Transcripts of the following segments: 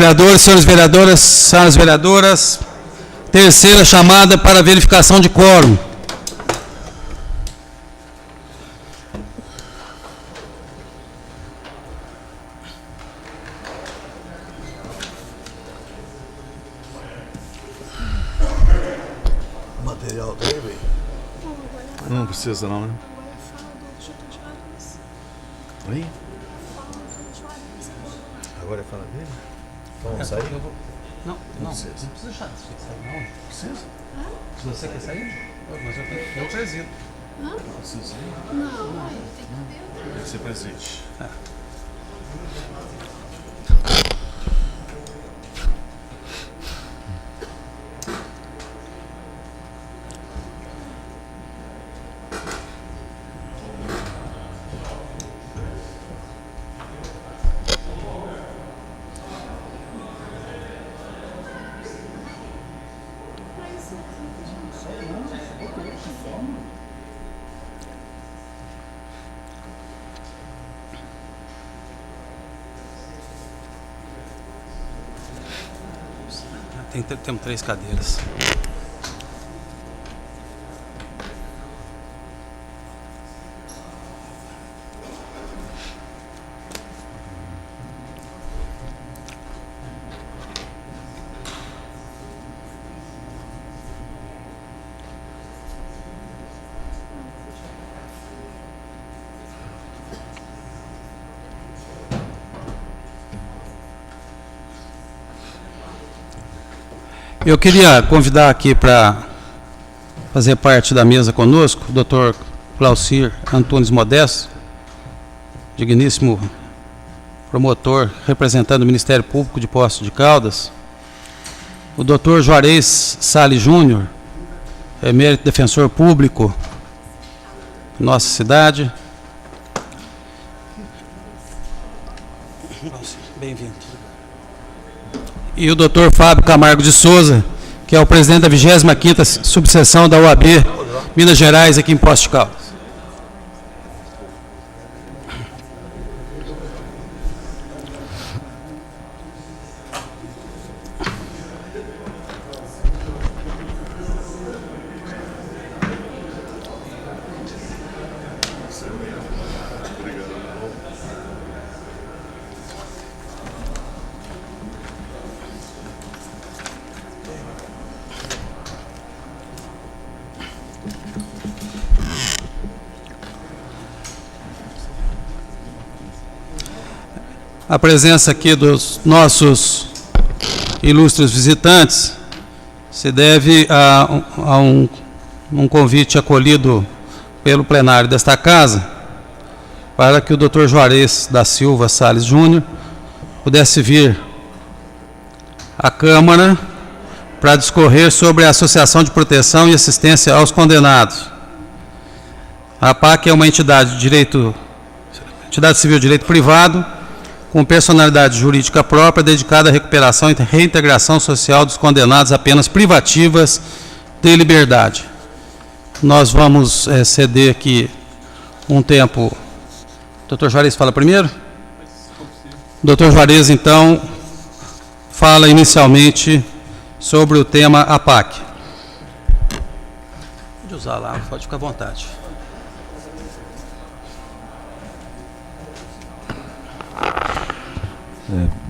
Vereadores, senhoras vereadoras, terceira chamada para verificação de quórum. Material dele? Não precisa não, né? Oi? Agora fala dele? Então vamos sair? Não precisa sair, não. Precisa? Se você quer sair, mas eu presido. Não precisa sair? Não, tem que ser presente. Temos 3 cadeiras. Eu queria convidar aqui para fazer parte da mesa conosco o Dr. Claucir Antunes Modesto, digníssimo promotor representando o Ministério Público de Poços de Caldas, o Dr. Juarez Salles Júnior, emérito defensor público da nossa cidade. Bem-vindo. E o Dr. Fábio Camargo de Souza, que é o presidente da 25ª subseção da OAB Minas Gerais, aqui em Poços de Caldas. A presença aqui dos nossos ilustres visitantes se deve a um convite acolhido pelo plenário desta casa para que o Dr. Juarez da Silva Salles Júnior pudesse vir à Câmara para discorrer sobre a Associação de Proteção e Assistência aos Condenados. A APAC é uma entidade civil de direito privado, com personalidade jurídica própria, dedicada à recuperação e reintegração social dos condenados a penas privativas de liberdade. Nós vamos ceder aqui um tempo. Dr. Juarez fala primeiro? Dr. Juarez, então, fala inicialmente sobre o tema APAC. Pode usar lá, pode ficar à vontade.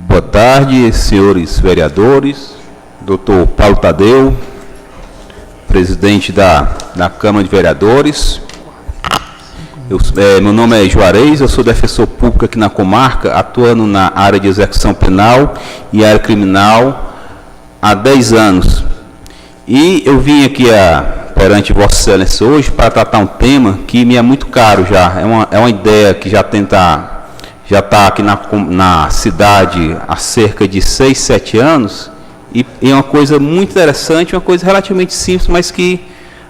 Boa tarde, senhores vereadores, doutor Paulo Tadeu, presidente da Câmara de Vereadores. Meu nome é Juarez, eu sou defensor público aqui na comarca, atuando na área de execução penal e área criminal há 10 anos. E eu vim aqui perante Vossa Excelência hoje para tratar um tema que me é muito caro já, é uma ideia que já está aqui na cidade há cerca de 6, 7 anos, e é uma coisa muito interessante, uma coisa relativamente simples, mas que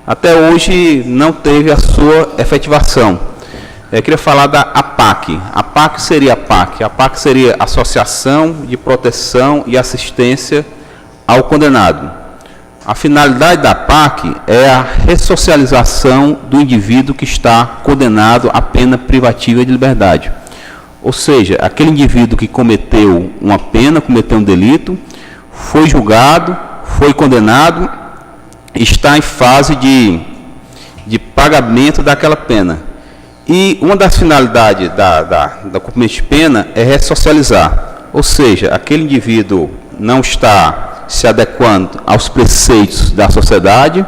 até hoje não teve a sua efetivação. Eu queria falar da APAC. A APAC seria a APAC seria Associação de Proteção e Assistência ao Condenado. A finalidade da APAC é a ressocialização do indivíduo que está condenado à pena privativa de liberdade. Ou seja, aquele indivíduo que cometeu uma pena, cometeu um delito, foi julgado, foi condenado, está em fase de pagamento daquela pena. E uma das finalidades da cumprimento de pena é ressocializar. Ou seja, aquele indivíduo não está se adequando aos preceitos da sociedade,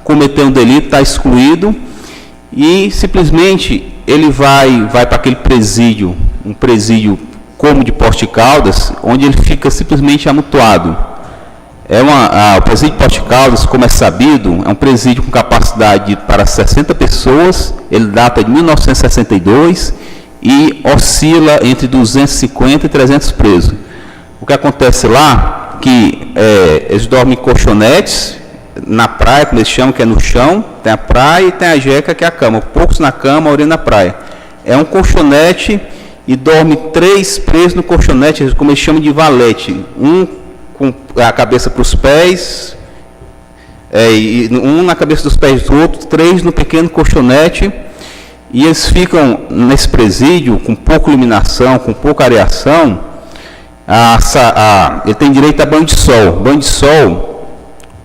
cometeu um delito, está excluído, e simplesmente ele vai para aquele presídio, um presídio como de Poços de Caldas, onde ele fica simplesmente amontoado. O presídio de Poços de Caldas, como é sabido, é um presídio com capacidade para 60 pessoas, ele data de 1962 e oscila entre 250 e 300 presos. O que acontece lá, que eles dormem em colchonetes, na praia, como eles chamam, que é no chão, tem a praia e tem a jeca, que é a cama. Poucos na cama, a maioria na praia. É um colchonete e dorme 3 presos no colchonete, como eles chamam de valete. Um com a cabeça para os pés, e um na cabeça dos pés do outro, 3 no pequeno colchonete, e eles ficam nesse presídio com pouca iluminação, com pouca areação. Ele tem direito a banho de sol. Banho de sol,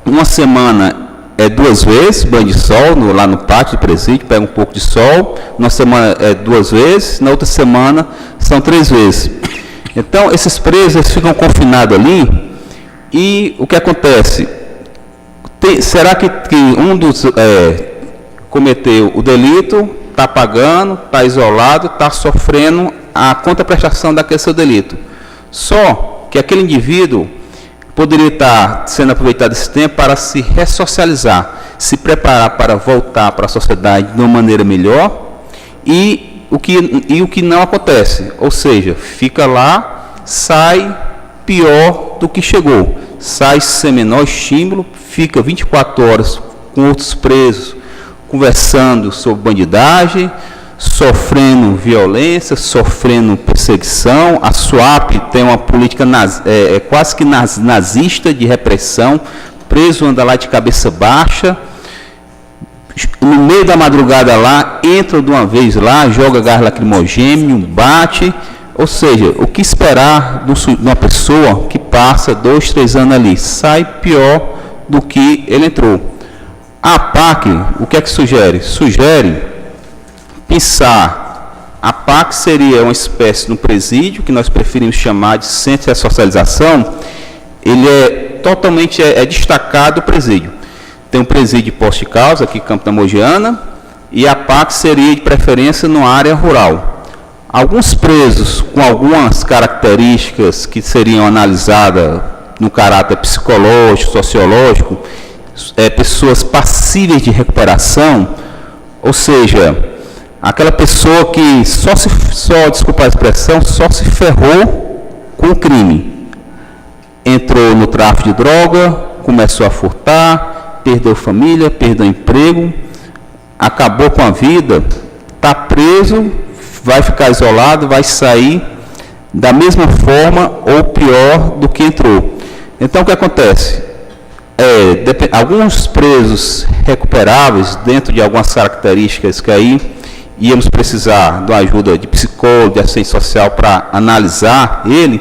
uma semana é 2 vezes, banho de sol, lá no pátio do presídio, pega um pouco de sol, uma semana é 2 vezes, na outra semana são 3 vezes. Então, esses presos eles ficam confinados ali, e o que acontece? Será que um dos cometeu o delito, está pagando, está isolado, está sofrendo a contraprestação daquele seu delito? Só que aquele indivíduo poderia estar sendo aproveitado esse tempo para se ressocializar, se preparar para voltar para a sociedade de uma maneira melhor, e o que não acontece, ou seja, fica lá, sai pior do que chegou, sai sem menor estímulo, fica 24 horas com outros presos, conversando sobre bandidagem, sofrendo violência, sofrendo perseguição. A SWAP tem uma política quase que nazista de repressão, preso anda lá de cabeça baixa, no meio da madrugada lá, entra de uma vez lá, joga gás lacrimogêneo, bate. Ou seja, o que esperar de uma pessoa que passa 2, 3 anos ali? Sai pior do que ele entrou. A PAC, o que é que sugere? Sugere pensar, a PAC seria uma espécie de um presídio, que nós preferimos chamar de centro de ressocialização. Ele é totalmente destacado do presídio. Tem um presídio de Poços de Caldas, aqui em Campo da Mogiana, e a PAC seria de preferência numa área rural. Alguns presos com algumas características que seriam analisadas no caráter psicológico, sociológico, pessoas passíveis de recuperação, ou seja, aquela pessoa que desculpa a expressão, só se ferrou com o crime. Entrou no tráfico de droga, começou a furtar, perdeu família, perdeu emprego, acabou com a vida, está preso, vai ficar isolado, vai sair da mesma forma ou pior do que entrou. Então, o que acontece? Alguns presos recuperáveis, dentro de algumas características que aí íamos precisar da ajuda de psicólogo, de assistência social para analisar ele,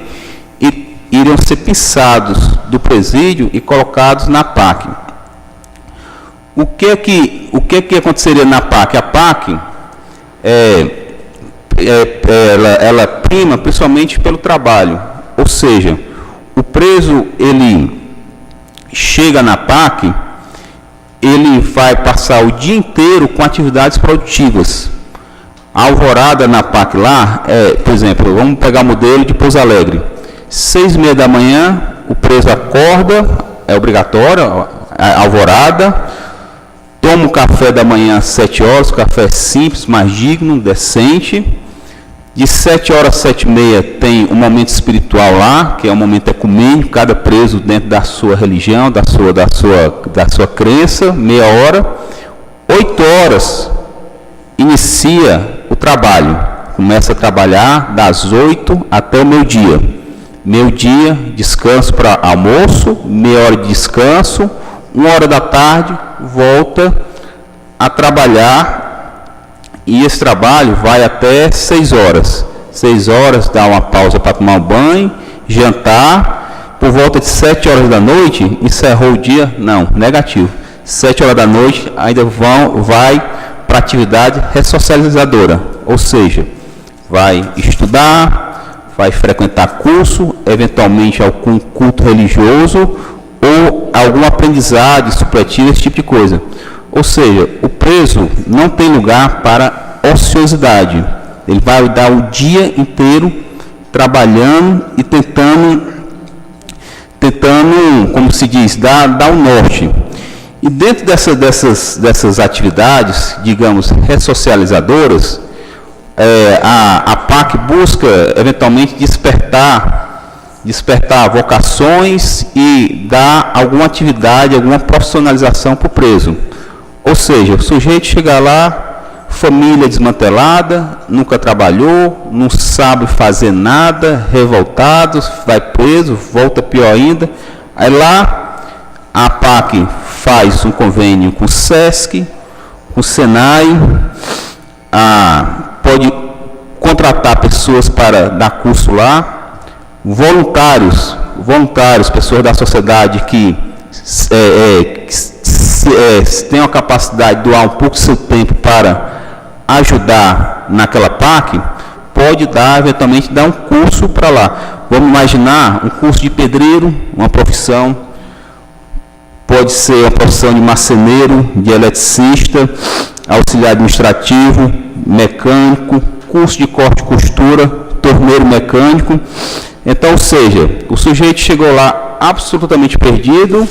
e iriam ser pinçados do presídio e colocados na PAC. O que aconteceria na PAC? A PAC ela prima principalmente pelo trabalho, ou seja, o preso ele chega na PAC, ele vai passar o dia inteiro com atividades produtivas. A alvorada na PAC lá, por exemplo, vamos pegar o modelo de Pouso Alegre, 6h30 da manhã, o preso acorda, é obrigatório, a alvorada, toma o café da manhã às 7 horas, café simples, mais digno, decente. De 7 horas às 7h30 tem um momento espiritual lá, que é um momento ecumênico, cada preso dentro da sua religião, da sua crença, meia hora. 8 horas inicia o trabalho, começa a trabalhar das 8 até o meio-dia. Meio-dia, descanso para almoço, meia hora de descanso, 1h da tarde, volta a trabalhar. E esse trabalho vai até 6 horas. 6 horas, dá uma pausa para tomar um banho, jantar, por volta de 7 horas da noite, encerrou o dia? Não, negativo. 7 horas da noite ainda vai para atividade ressocializadora, ou seja, vai estudar, vai frequentar curso, eventualmente algum culto religioso ou algum aprendizado supletivo, esse tipo de coisa. Ou seja, o preso não tem lugar para ociosidade. Ele vai dar o dia inteiro trabalhando e tentando, como se diz, dar o norte. E dentro dessas atividades, digamos, ressocializadoras, a PAC busca, eventualmente, despertar vocações e dar alguma atividade, alguma profissionalização para o preso. Ou seja, o sujeito chega lá, família desmantelada, nunca trabalhou, não sabe fazer nada, revoltado, vai preso, volta pior ainda. Aí lá a PAC faz um convênio com o SESC, com o SENAI, pode contratar pessoas para dar curso lá, voluntários, pessoas da sociedade que têm a capacidade de doar um pouco do seu tempo para ajudar naquela PAC, pode eventualmente dar um curso para lá. Vamos imaginar um curso de pedreiro, uma profissão, pode ser a profissão de marceneiro, de eletricista, auxiliar administrativo, mecânico, curso de corte e costura, torneiro mecânico. Então, ou seja, o sujeito chegou lá absolutamente perdido,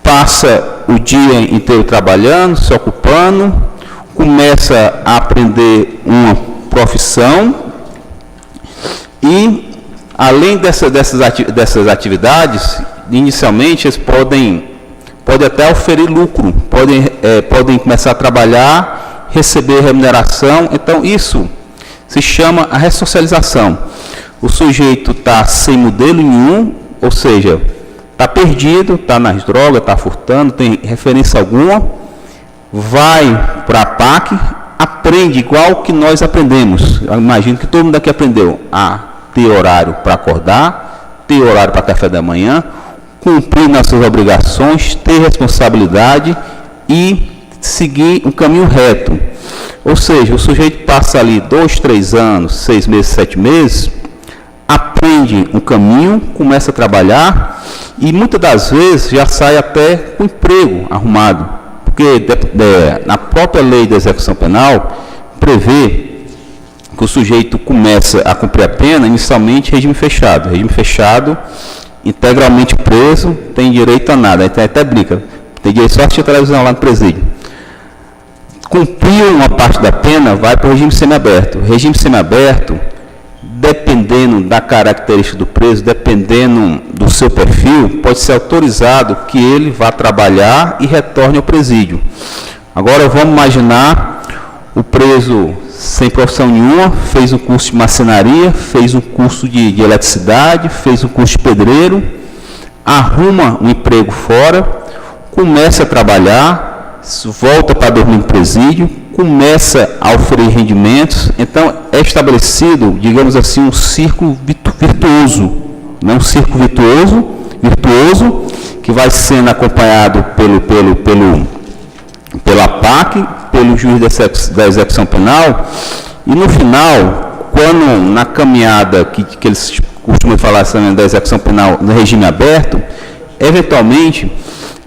passa o dia inteiro trabalhando, se ocupando, começa a aprender uma profissão e, além dessas atividades, inicialmente eles podem até oferir lucro, podem começar a trabalhar, receber remuneração. Então, isso se chama a ressocialização. O sujeito está sem modelo nenhum, ou seja, está perdido, está nas drogas, está furtando, tem referência alguma, vai para a PAC, aprende igual que nós aprendemos. Eu imagino que todo mundo aqui aprendeu a ter horário para acordar, ter horário para café da manhã, cumprir nas suas obrigações, ter responsabilidade e seguir um caminho reto. Ou seja, o sujeito passa ali 2, 3 anos, 6 meses, 7 meses, aprende um caminho, começa a trabalhar e muitas das vezes já sai até com emprego arrumado, porque na própria lei da execução penal prevê que o sujeito começa a cumprir a pena inicialmente em regime fechado, integralmente preso, tem direito a nada, até brinca, tem direito só a assistir televisão lá no presídio. Cumpriu uma parte da pena, vai para o regime semiaberto. Regime semiaberto, dependendo da característica do preso, dependendo do seu perfil, pode ser autorizado que ele vá trabalhar e retorne ao presídio. Agora vamos imaginar o preso sem profissão nenhuma, fez um curso de marcenaria, fez um curso de eletricidade, fez um curso de pedreiro, arruma um emprego fora, começa a trabalhar, volta para dormir no presídio, começa a oferecer rendimentos. Então é estabelecido, digamos assim, um círculo virtuoso, né? Um círculo virtuoso que vai sendo acompanhado pela PAC, pelo juiz da execução penal, e no final, quando na caminhada que eles costumam falar também da execução penal no regime aberto, eventualmente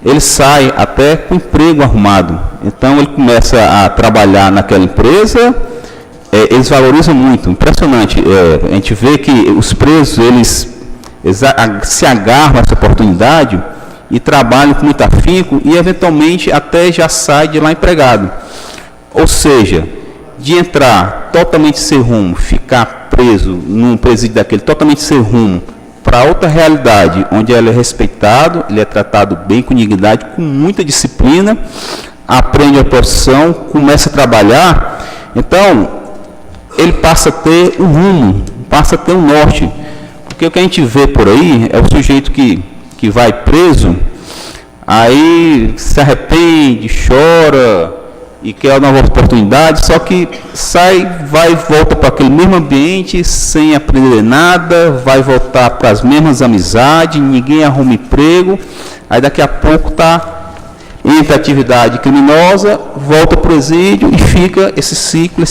ele sai até com emprego arrumado. Então ele começa a trabalhar naquela empresa, eles valorizam muito, impressionante. A gente vê que os presos, eles se agarram a essa oportunidade e trabalham com muito afinco e eventualmente até já sai de lá empregado. Ou seja, de entrar totalmente sem rumo, ficar preso num presídio daquele totalmente sem rumo, para outra realidade, onde ele é respeitado, ele é tratado bem, com dignidade, com muita disciplina, aprende a profissão, começa a trabalhar, então ele passa a ter um rumo, passa a ter um norte. Porque o que a gente vê por aí é o sujeito que vai preso, aí se arrepende, chora e quer uma nova oportunidade, só que sai, vai e volta para aquele mesmo ambiente, sem aprender nada, vai voltar para as mesmas amizades, ninguém arruma emprego, aí daqui a pouco entra atividade criminosa, volta para o presídio e fica esse ciclo.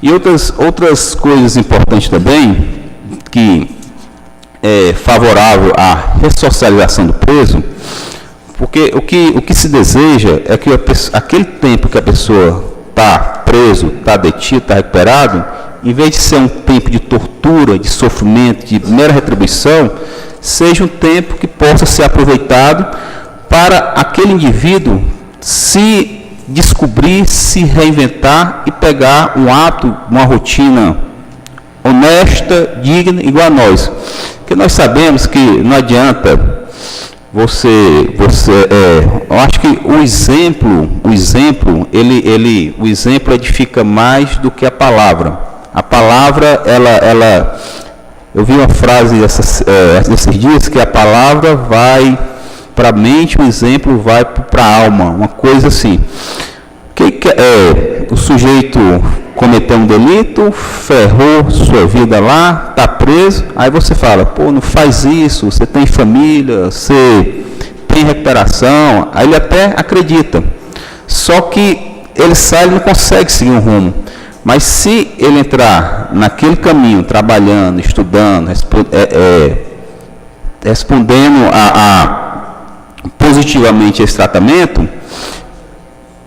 E outras coisas importantes também, que é favorável à ressocialização do preso, porque o que se deseja é que aquele tempo que a pessoa está preso, está detido, está recuperado, em vez de ser um tempo de tortura, de sofrimento, de mera retribuição, seja um tempo que possa ser aproveitado para aquele indivíduo se descobrir, se reinventar e pegar um ato, uma rotina honesta, digna, igual a nós. Porque nós sabemos que não adianta eu acho que o exemplo edifica mais do que a palavra. A palavra, eu vi uma frase esses dias, que a palavra vai para a mente, o exemplo vai para a alma, uma coisa assim. O sujeito cometeu um delito, ferrou sua vida lá, está preso, aí você fala, pô, não faz isso, você tem família, você tem recuperação, aí ele até acredita, só que ele sai, ele não consegue seguir um rumo, mas se ele entrar naquele caminho, trabalhando, estudando, respondendo positivamente esse tratamento,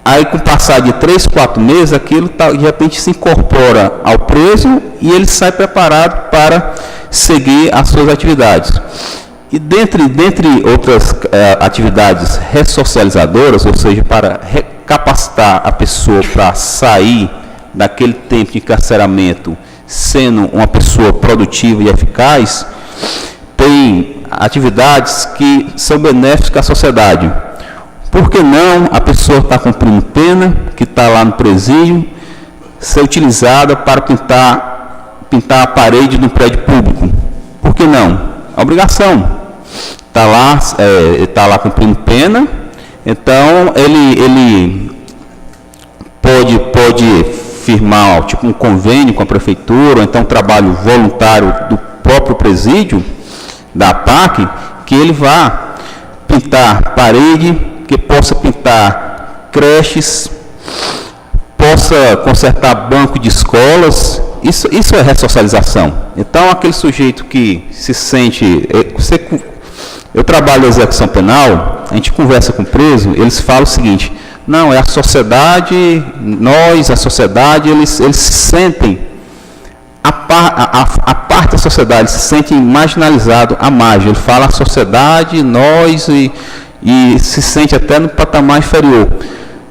aí com o passar de 3, 4 meses, aquilo de repente se incorpora ao preso e ele sai preparado para seguir as suas atividades. E dentre outras atividades ressocializadoras, ou seja, para capacitar a pessoa para sair daquele tempo de encarceramento sendo uma pessoa produtiva e eficaz, tem atividades que são benéficas à sociedade. Por que não a pessoa está cumprindo pena, que está lá no presídio, ser utilizada para pintar a parede de um prédio público? Por que não? A obrigação. Está lá cumprindo pena, então ele pode firmar tipo um convênio com a prefeitura, ou então um trabalho voluntário do próprio presídio, da APAC, que ele vá pintar parede, que possa pintar creches, possa consertar banco de escolas. Isso é ressocialização. Então, aquele sujeito que se sente... Eu trabalho na execução penal, a gente conversa com o preso, eles falam o seguinte, não, é a sociedade, a sociedade, eles se sentem, a parte da sociedade, se sentem marginalizados à margem. Ele fala a sociedade, nós, e se sente até no patamar inferior.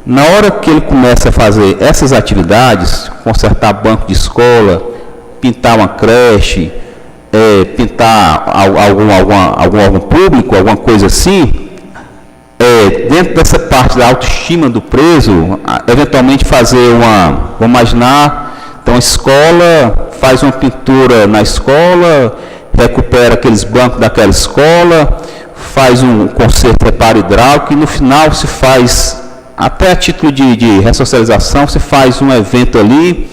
Na hora que ele começa a fazer essas atividades, consertar banco de escola, pintar uma creche, pintar algum órgão público, alguma coisa assim, dentro dessa parte da autoestima do preso, eventualmente fazer vamos imaginar, então a escola faz uma pintura na escola, recupera aqueles bancos daquela escola, faz um conserto, reparo hidráulico, e no final se faz, até a título de ressocialização, se faz um evento ali,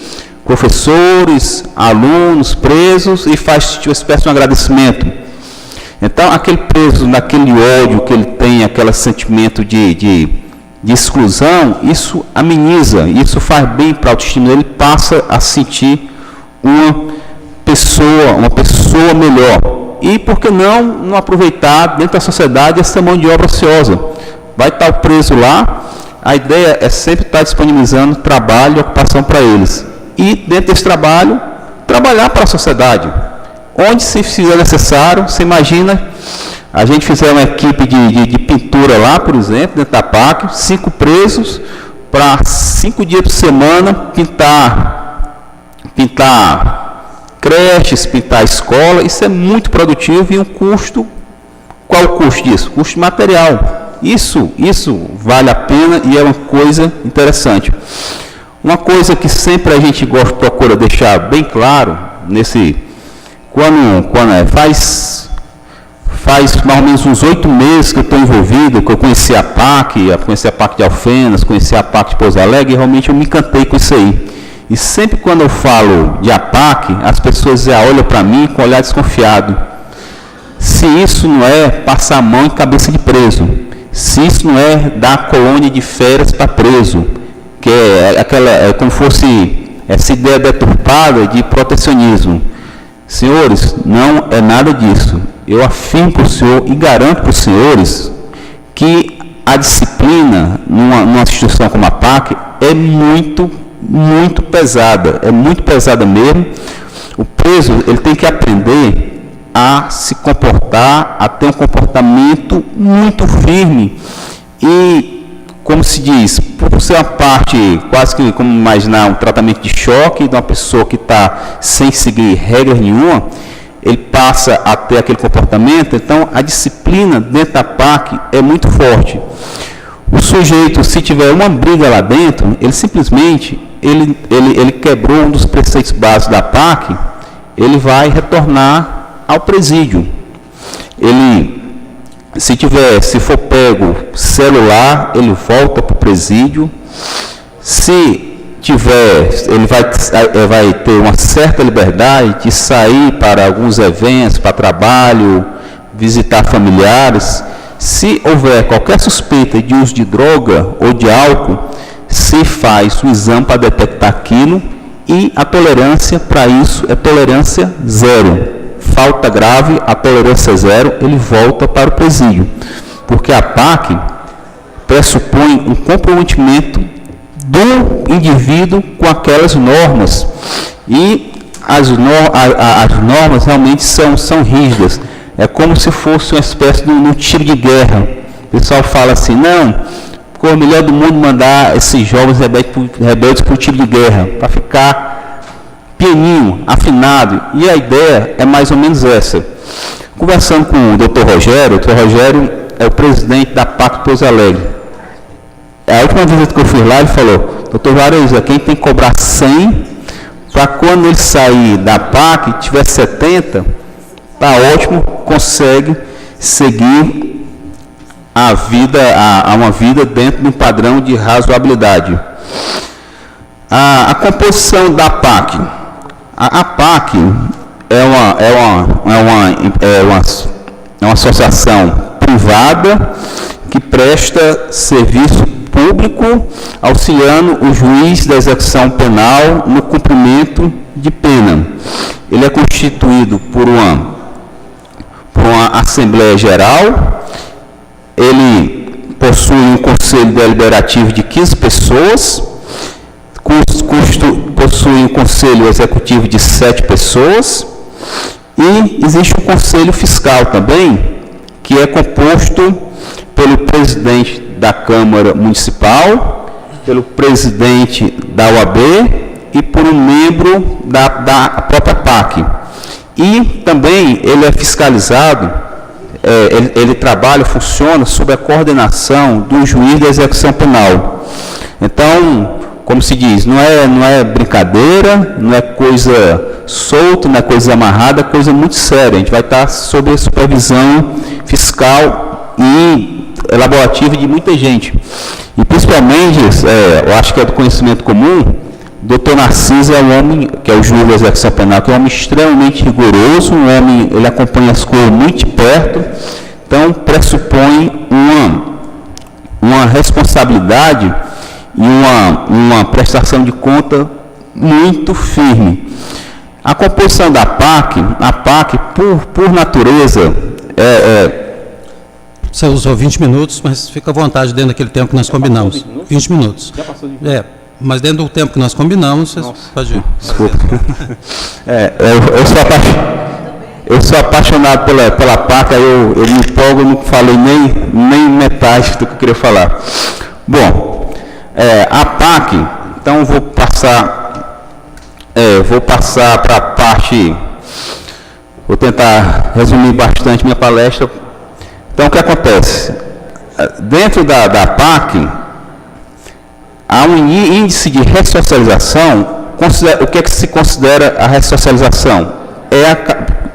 professores, alunos, presos, e faz uma espécie de um agradecimento. Então, aquele preso, naquele ódio que ele tem, aquele sentimento de exclusão, isso ameniza, isso faz bem para a autoestima dele, passa a sentir uma pessoa melhor. E por que não aproveitar dentro da sociedade essa mão de obra ociosa? Vai estar o preso lá, a ideia é sempre estar disponibilizando trabalho e ocupação para eles. E dentro desse trabalho, trabalhar para a sociedade. Onde se fizer necessário, você imagina, a gente fizer uma equipe de pintura lá, por exemplo, dentro da PAC, 5 presos, para 5 dias por semana, pintar creches, pintar escola. Isso é muito produtivo e um custo. Qual o custo disso? Custo material. Isso vale a pena e é uma coisa interessante. Uma coisa que sempre a gente procura deixar bem claro, quando faz mais ou menos uns 8 meses que eu estou envolvido, que eu conheci a PAC de Alfenas, conheci a PAC de Pouso Alegre, e realmente eu me encantei com isso aí. E sempre quando eu falo de APAC, as pessoas já olham para mim com um olhar desconfiado. Se isso não é passar a mão em cabeça de preso, se isso não é dar colônia de férias para preso, que é como fosse essa ideia deturpada de protecionismo. Senhores, não é nada disso. Eu afirmo para o senhor e garanto para os senhores que a disciplina numa instituição como a PAC é muito pesada, é muito pesada mesmo. O preso ele tem que aprender a se comportar, a ter um comportamento muito firme e, como se diz, por ser uma parte quase que como imaginar um tratamento de choque de uma pessoa que está sem seguir regra nenhuma, ele passa a ter aquele comportamento. Então a disciplina dentro da PAC é muito forte. O sujeito, se tiver uma briga lá dentro, ele simplesmente ele quebrou um dos preceitos básicos da PAC, ele vai retornar ao presídio. Ele, se for pego celular, ele volta para o presídio. Se tiver, ele vai ter uma certa liberdade de sair para alguns eventos, para trabalho, visitar familiares. Se houver qualquer suspeita de uso de droga ou de álcool, se faz o exame para detectar aquilo e a tolerância para isso é tolerância zero. Falta grave, a tolerância zero, ele volta para o presídio. Porque a PAC pressupõe um comprometimento do indivíduo com aquelas normas. E as normas realmente são rígidas. É como se fosse uma espécie de um tiro de guerra. O pessoal fala assim, não, ficou o melhor do mundo mandar esses jovens rebeldes para o tiro de guerra, para ficar pianinho, afinado. E a ideia é mais ou menos essa. Conversando com o Dr. Rogério, é o presidente da PAC de Pouso Alegre. A última visita que eu fui lá, ele falou, Dr. Vareza, quem tem que cobrar 100, para quando ele sair da PAC, tiver 70, está ótimo, consegue seguir uma vida dentro de um padrão de razoabilidade. A composição da PAC. A PAC é uma associação privada que presta serviço público, auxiliando o juiz da execução penal no cumprimento de pena. Ele é constituído por uma Assembleia Geral, ele possui um Conselho Deliberativo de 15 pessoas, possui um Conselho Executivo de 7 pessoas, e existe um Conselho Fiscal também, que é composto pelo presidente da Câmara Municipal, pelo presidente da OAB e por um membro da própria PAC. E também ele é fiscalizado, ele trabalha, funciona sob a coordenação do juiz da execução penal. Então, como se diz, não é brincadeira, não é coisa solta, não é coisa amarrada, é coisa muito séria. A gente vai estar sob a supervisão fiscal e elaborativa de muita gente. E principalmente, eu acho que é do conhecimento comum, o doutor Narciso é um homem, que é o juiz da execução penal, que é um homem extremamente rigoroso, um homem, ele acompanha as coisas muito de perto, então pressupõe uma responsabilidade e uma prestação de conta muito firme. A composição da PAC, por natureza, Você usou 20 minutos, mas fica à vontade dentro daquele tempo que nós combinamos. 20 minutos. Já passou de 20 mas dentro do tempo que nós combinamos, você pode ir. Desculpa. Eu sou apaixonado pela PAC, eu me empolgo, não falei nem metade do que eu queria falar. Bom, a PAC, então vou passar para a parte, vou tentar resumir bastante minha palestra. Então, o que acontece? Dentro da PAC, há um índice de ressocialização. O que é que se considera a ressocialização?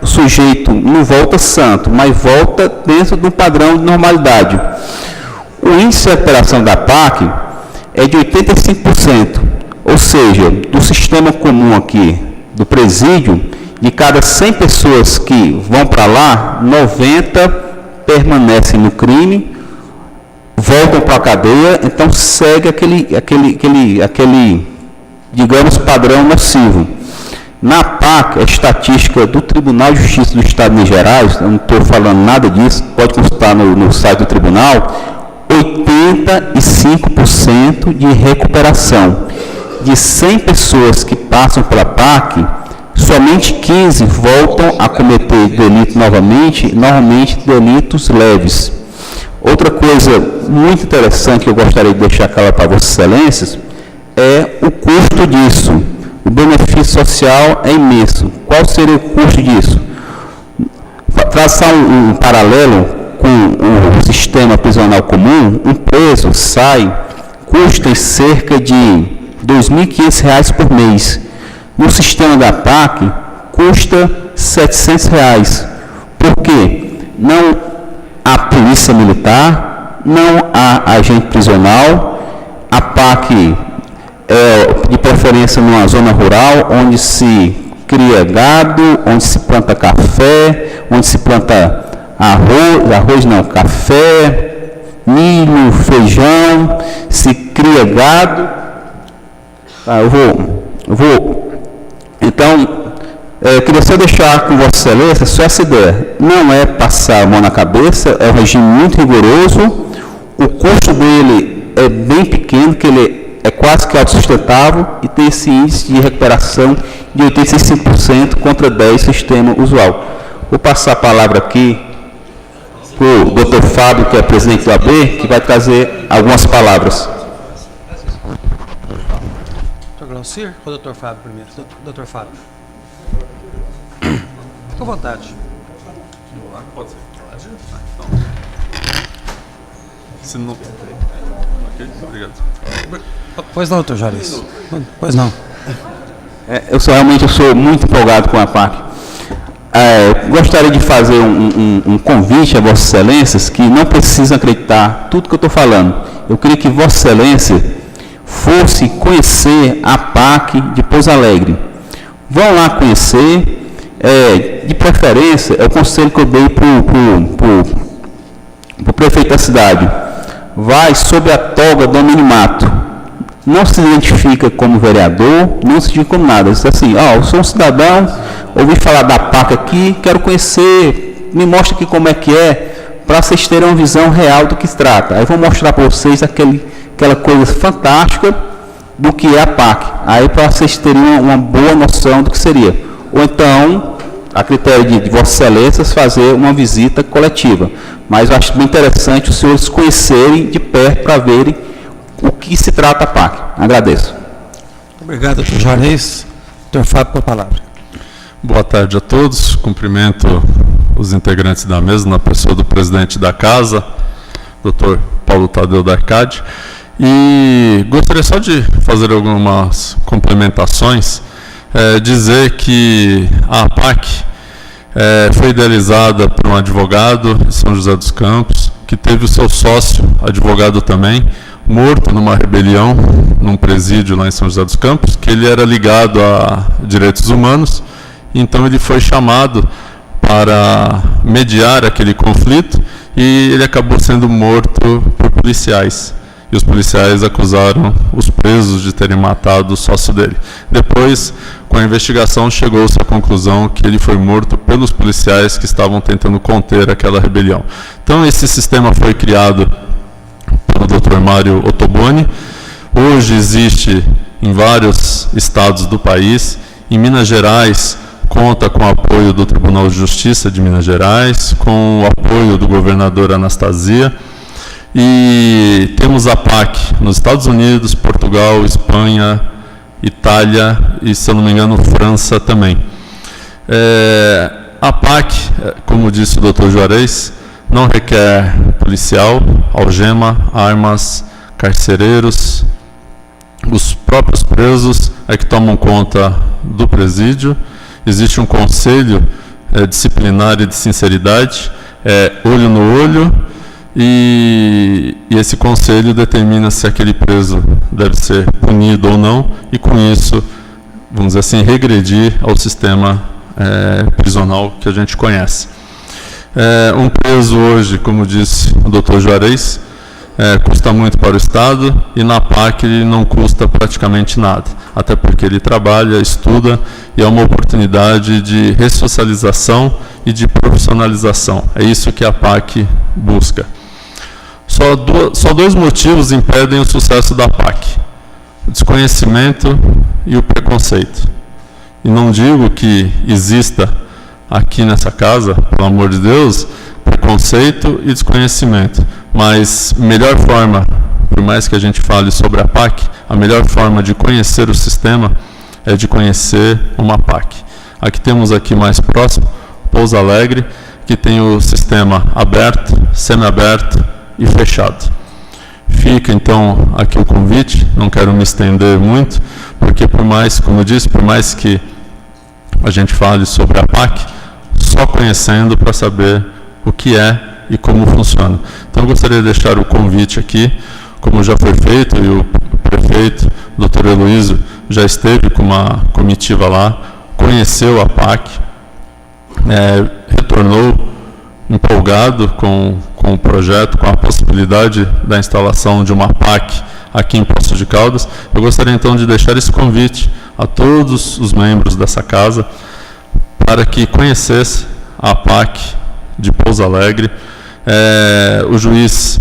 o sujeito não volta santo, mas volta dentro de um padrão de normalidade. O índice de recuperação da PAC é de 85%, ou seja, do sistema comum aqui, do presídio, de cada 100 pessoas que vão para lá, 90 permanecem no crime, voltam para a cadeia, então segue aquele, digamos, padrão nocivo. Na PAC, a estatística do Tribunal de Justiça do Estado de Minas Gerais, eu não estou falando nada disso, pode consultar no site do tribunal, 85% de recuperação. De 100 pessoas que passam pela PAC, somente 15 voltam a cometer delito novamente, normalmente delitos leves. Outra coisa muito interessante que eu gostaria de deixar claro para Vossas Excelências é o custo disso. O benefício social é imenso. Qual seria o custo disso? Traçar um paralelo com o sistema prisional comum, um preso custa cerca de R$ 2.500 por mês. No sistema da PAC, custa R$ 700. Por quê? Não há polícia militar, não há agente prisional, a PAC é de preferência numa zona rural, onde se cria gado, onde se planta café, onde se planta café, milho, feijão, se cria gado. Então, queria só deixar com Vossa Excelência só essa ideia. Não é passar a mão na cabeça, é um regime muito rigoroso, o custo dele é bem pequeno, que ele é quase que autossustentável e tem esse índice de recuperação de 85% contra 10% sistema usual. Vou passar a palavra aqui para o Dr. Fábio, que é presidente do AB, que vai trazer algumas palavras. Dr. Glaucir ou Dr. Fábio primeiro? Dr. Fábio. Fique à vontade. Pode ser. Se não... Ok, obrigado. Pois não, Dr. Juarez. Pois não. Eu sou muito empolgado com a PAC. Gostaria de fazer um convite a Vossas Excelências que não precisam acreditar tudo que eu estou falando. Eu queria que Vossa Excelência fosse conhecer a PAC de Pouso Alegre. Vão lá conhecer, de preferência, é o conselho que eu dei para o prefeito da cidade. Vai sob a toga do anonimato. Não se identifica como vereador, não se identifica como nada. Diz assim, eu sou um cidadão, ouvi falar da PAC aqui, quero conhecer, me mostra aqui como é que é, para vocês terem uma visão real do que se trata. Aí vou mostrar para vocês aquela coisa fantástica do que é a PAC. Aí para vocês terem uma boa noção do que seria. Ou então, a critério de Vossas Excelências, fazer uma visita coletiva. Mas eu acho bem interessante os senhores conhecerem de perto para verem o que se trata a PAC. Agradeço. Obrigado, Dr. Juarez. Dr. Fábio, com a palavra. Boa tarde a todos. Cumprimento os integrantes da mesa, na pessoa do presidente da casa, Dr. Paulo Tadeu da Arcade. E gostaria só de fazer algumas complementações, dizer que a PAC foi idealizada por um advogado de São José dos Campos, que teve o seu sócio, advogado também, morto numa rebelião, num presídio lá em São José dos Campos, que ele era ligado a direitos humanos, então ele foi chamado para mediar aquele conflito e ele acabou sendo morto por policiais. E os policiais acusaram os presos de terem matado o sócio dele. Depois, com a investigação, chegou-se à conclusão que ele foi morto pelos policiais que estavam tentando conter aquela rebelião. Então, esse sistema foi criado pelo Dr. Mário Ottoboni. Hoje existe em vários estados do país. Em Minas Gerais, conta com o apoio do Tribunal de Justiça de Minas Gerais, com o apoio do governador Anastasia. E temos a PAC nos Estados Unidos, Portugal, Espanha, Itália e, se eu não me engano, França também. A PAC, como disse o Dr. Juarez, não requer policial, algema, armas, carcereiros. Os próprios presos é que tomam conta do presídio. Existe um conselho disciplinar e de sinceridade, olho no olho, e esse conselho determina se aquele preso deve ser punido ou não, e com isso, vamos dizer assim, regredir ao sistema prisional que a gente conhece. Um preso hoje, como disse o Dr. Juarez, custa muito para o Estado, e na PAC ele não custa praticamente nada, até porque ele trabalha, estuda, e é uma oportunidade de ressocialização e de profissionalização. É isso que a PAC busca. Só dois motivos impedem o sucesso da PAC: o desconhecimento e o preconceito. E não digo que exista aqui nessa casa, pelo amor de Deus, preconceito e desconhecimento, mas melhor forma, por mais que a gente fale sobre a PAC, a melhor forma de conhecer o sistema é de conhecer uma PAC. Aqui temos aqui mais próximo, Pouso Alegre, que tem o sistema aberto, semiaberto e fechado. Fica então aqui o convite, não quero me estender muito, porque por mais, como eu disse, por mais que a gente fale sobre a PAC, só conhecendo para saber o que é e como funciona. Então eu gostaria de deixar o convite aqui, como já foi feito, e o prefeito, o Dr. Heloísio, já esteve com uma comitiva lá, conheceu a PAC, retornou empolgado com o projeto, com a possibilidade da instalação de uma PAC aqui em Poços de Caldas. Eu gostaria então de deixar esse convite a todos os membros dessa casa para que conhecesse a PAC de Pouso Alegre. O juiz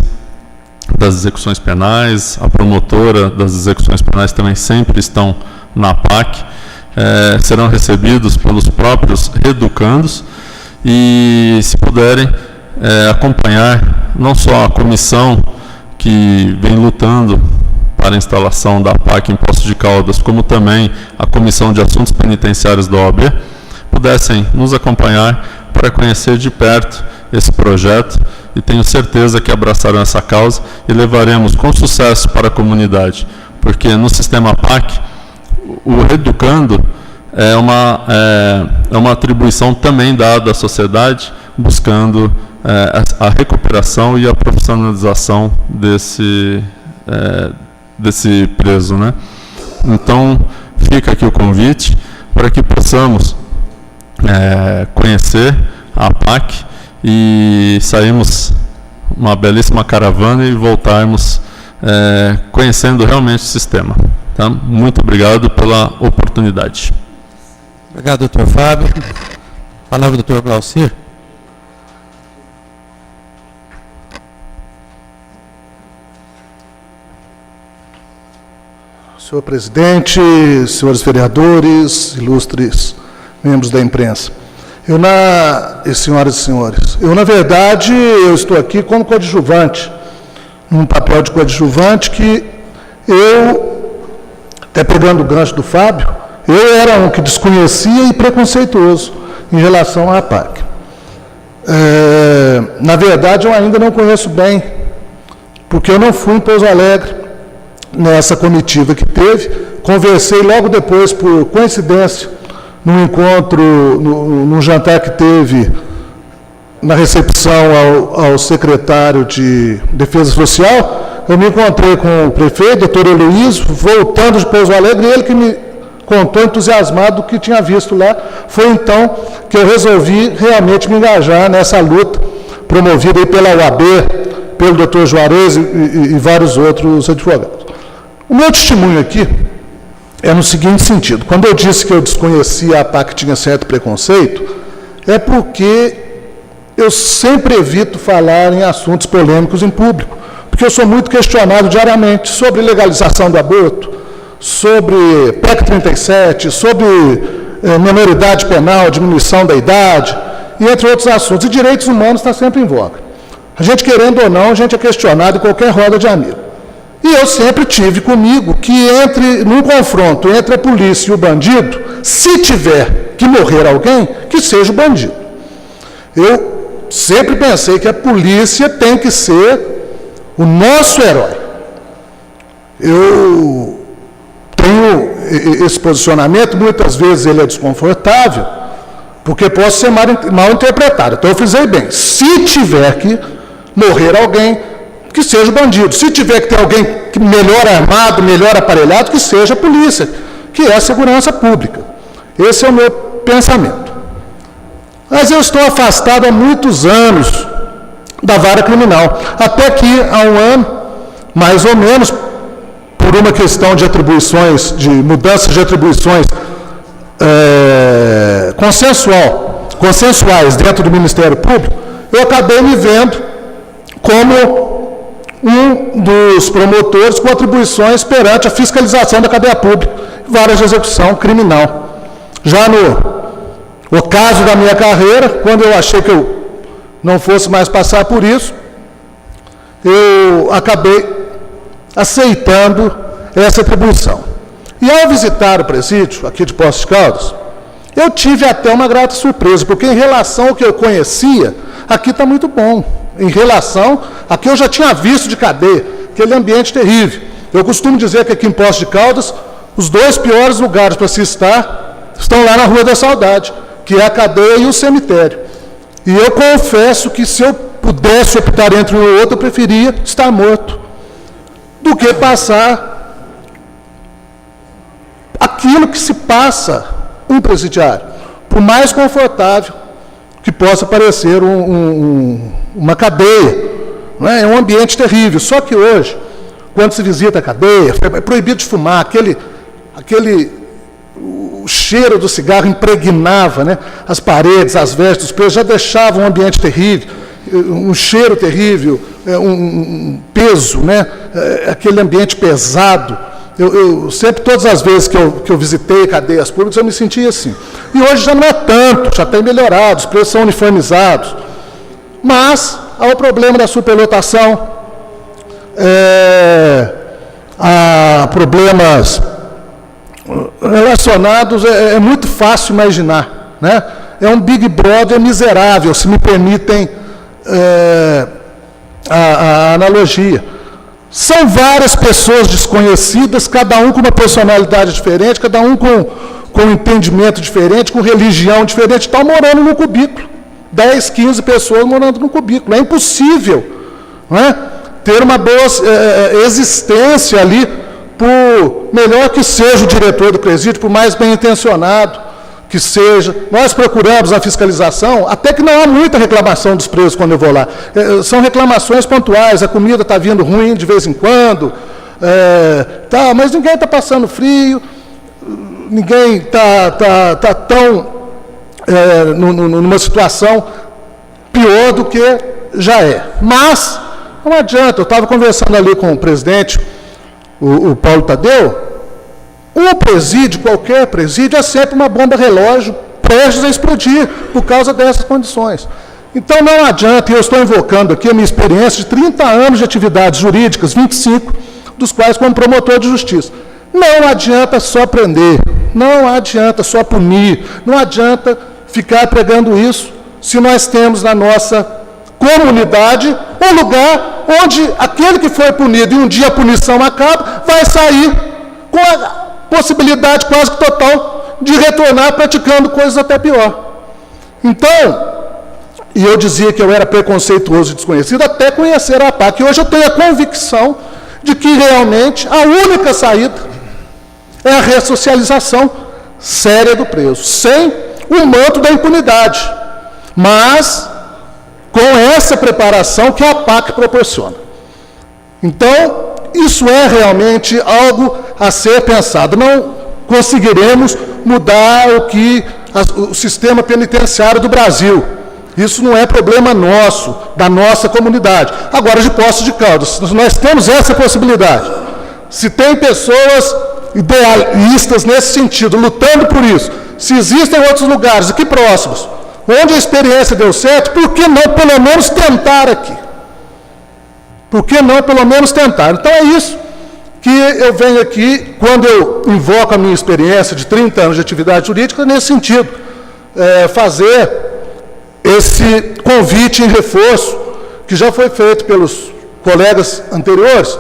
das execuções penais, a promotora das execuções penais também sempre estão na PAC, serão recebidos pelos próprios reeducandos, e se puderem acompanhar não só a comissão que vem lutando para a instalação da PAC em Poços de Caldas, como também a Comissão de Assuntos Penitenciários da OAB, pudessem nos acompanhar para conhecer de perto esse projeto, e tenho certeza que abraçarão essa causa e levaremos com sucesso para a comunidade, porque no sistema PAC, o reeducando é uma atribuição também dada à sociedade, buscando a recuperação e a profissionalização desse preso, né? Então, fica aqui o convite para que possamos conhecer a PAC e sairmos uma belíssima caravana e voltarmos conhecendo realmente o sistema. Tá? Muito obrigado pela oportunidade. Obrigado, doutor Fábio. Palavra do doutor Glaucir. Senhor presidente, senhores vereadores, ilustres membros da imprensa. Senhoras e senhores, na verdade, eu estou aqui como coadjuvante, num papel de coadjuvante que até pegando o gancho do Fábio, eu era um que desconhecia e preconceituoso em relação à PAC. Na verdade, eu ainda não conheço bem, porque eu não fui em Pouso Alegre nessa comitiva que teve, conversei logo depois, por coincidência, num encontro, num jantar que teve na recepção ao secretário de Defesa Social, eu me encontrei com o prefeito, doutor Heloísio, voltando de Pouso Alegre, e ele que me contou entusiasmado do que tinha visto lá. Foi então que eu resolvi realmente me engajar nessa luta promovida aí pela UAB, pelo doutor Juarez e vários outros advogados. O meu testemunho aqui é no seguinte sentido: quando eu disse que eu desconhecia a PAC, tinha certo preconceito, é porque eu sempre evito falar em assuntos polêmicos em público, porque eu sou muito questionado diariamente sobre legalização do aborto, sobre PEC 37, sobre minoridade penal, diminuição da idade, e entre outros assuntos. E direitos humanos está sempre em voga. A gente, querendo ou não, a gente é questionado em qualquer roda de amigo. E eu sempre tive comigo que num confronto entre a polícia e o bandido, se tiver que morrer alguém, que seja o bandido. Eu sempre pensei que a polícia tem que ser o nosso herói. Eu tenho esse posicionamento, muitas vezes ele é desconfortável, porque posso ser mal interpretado. Então eu frisei bem, se tiver que morrer alguém, que seja o bandido. Se tiver que ter alguém melhor armado, melhor aparelhado, que seja a polícia, que é a segurança pública. Esse é o meu pensamento. Mas eu estou afastado há muitos anos da vara criminal, até que há um ano, mais ou menos, por uma questão de atribuições, de mudanças de atribuições consensuais dentro do Ministério Público, eu acabei me vendo como um dos promotores com atribuições perante a fiscalização da cadeia pública, varas de execução criminal. Já no caso da minha carreira, quando eu achei que eu não fosse mais passar por isso, eu acabei aceitando essa atribuição. E ao visitar o presídio, aqui de Poços de Caldas, eu tive até uma grata surpresa, porque em relação ao que eu conhecia, aqui está muito bom. Em relação a que eu já tinha visto de cadeia, aquele ambiente terrível. Eu costumo dizer que aqui em Poços de Caldas, os 2 piores lugares para se estar estão lá na Rua da Saudade, que é a cadeia e o cemitério. E eu confesso que se eu pudesse optar entre um e outro, eu preferia estar morto do que passar aquilo que se passa um presidiário, por mais confortável que possa parecer uma cadeia. Não é? É um ambiente terrível. Só que hoje, quando se visita a cadeia, é proibido de fumar, o cheiro do cigarro impregnava, né, as paredes, as vestes dos presos, já deixava um ambiente terrível, um cheiro terrível, um peso, né, aquele ambiente pesado. Eu sempre, todas as vezes que eu visitei cadeias públicas, eu me sentia assim. E hoje já não é tanto, já tem melhorado, os preços são uniformizados. Mas há o problema da superlotação, há problemas relacionados, é muito fácil imaginar, né? É um Big Brother miserável, se me permitem a analogia. São várias pessoas desconhecidas, cada um com uma personalidade diferente, cada um com um entendimento diferente, com religião diferente, estão morando no cubículo. 10, 15 pessoas morando no cubículo. É impossível, não é, ter uma boa existência ali, por melhor que seja o diretor do presídio, por mais bem intencionado que seja. Nós procuramos a fiscalização, até que não há muita reclamação dos presos quando eu vou lá. São reclamações pontuais, a comida está vindo ruim de vez em quando, mas ninguém está passando frio, ninguém está tão numa situação pior do que já é. Mas não adianta, eu estava conversando ali com o presidente, o Paulo Tadeu. Um presídio, qualquer presídio, é sempre uma bomba relógio prestes a explodir por causa dessas condições. Então não adianta, e eu estou invocando aqui a minha experiência de 30 anos de atividades jurídicas, 25 dos quais como promotor de justiça. Não adianta só prender, não adianta só punir, não adianta ficar pregando isso, se nós temos na nossa comunidade um lugar onde aquele que foi punido e um dia a punição acaba, vai sair com a possibilidade quase que total de retornar praticando coisas até pior. Então, e eu dizia que eu era preconceituoso e desconhecido até conhecer a APAC, e hoje eu tenho a convicção de que realmente a única saída é a ressocialização séria do preso, sem o manto da impunidade, mas com essa preparação que a APAC proporciona. Então, isso é realmente algo a ser pensado. Não conseguiremos mudar o sistema penitenciário do Brasil. Isso não é problema nosso, da nossa comunidade. Agora, de Poços de Caldas, nós temos essa possibilidade. Se tem pessoas idealistas nesse sentido, lutando por isso, se existem outros lugares aqui próximos, onde a experiência deu certo, por que não pelo menos tentar aqui? Por que não pelo menos tentar? Então é isso que eu venho aqui, quando eu invoco a minha experiência de 30 anos de atividade jurídica, nesse sentido, fazer esse convite em reforço, que já foi feito pelos colegas anteriores.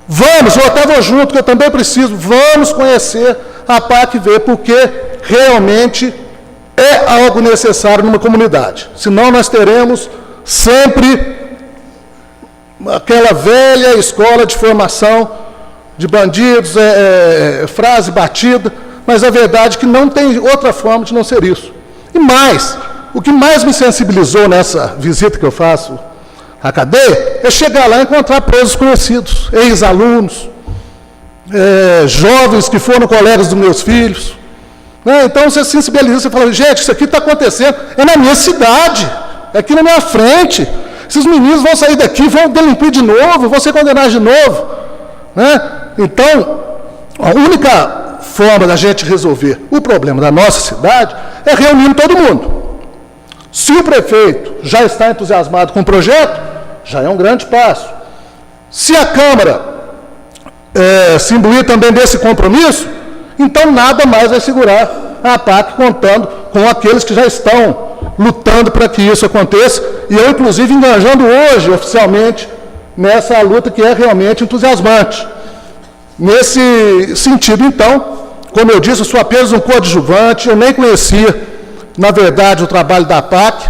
Vamos, eu até vou junto, que eu também preciso, vamos conhecer a APAC e ver, porque realmente é algo necessário numa comunidade. Senão nós teremos sempre aquela velha escola de formação de bandidos, frase batida, mas a verdade é que não tem outra forma de não ser isso. E mais, o que mais me sensibilizou nessa visita que eu faço à cadeia é chegar lá e encontrar presos conhecidos, ex-alunos, jovens que foram colegas dos meus filhos. Né? Então você sensibiliza, você fala, gente, isso aqui está acontecendo, é na minha cidade, é aqui na minha frente. Esses meninos vão sair daqui, vão delinquir de novo, vão ser condenados de novo. Né? Então, a única forma da gente resolver o problema da nossa cidade é reunindo todo mundo. Se o prefeito já está entusiasmado com o projeto, já é um grande passo. Se a Câmara se imbuir também desse compromisso, então nada mais vai segurar a APAC, contando com aqueles que já estão lutando para que isso aconteça, e eu, inclusive, engajando hoje, oficialmente, nessa luta que é realmente entusiasmante. Nesse sentido, então, como eu disse, eu sou apenas um coadjuvante, eu nem conhecia, na verdade, o trabalho da APAC.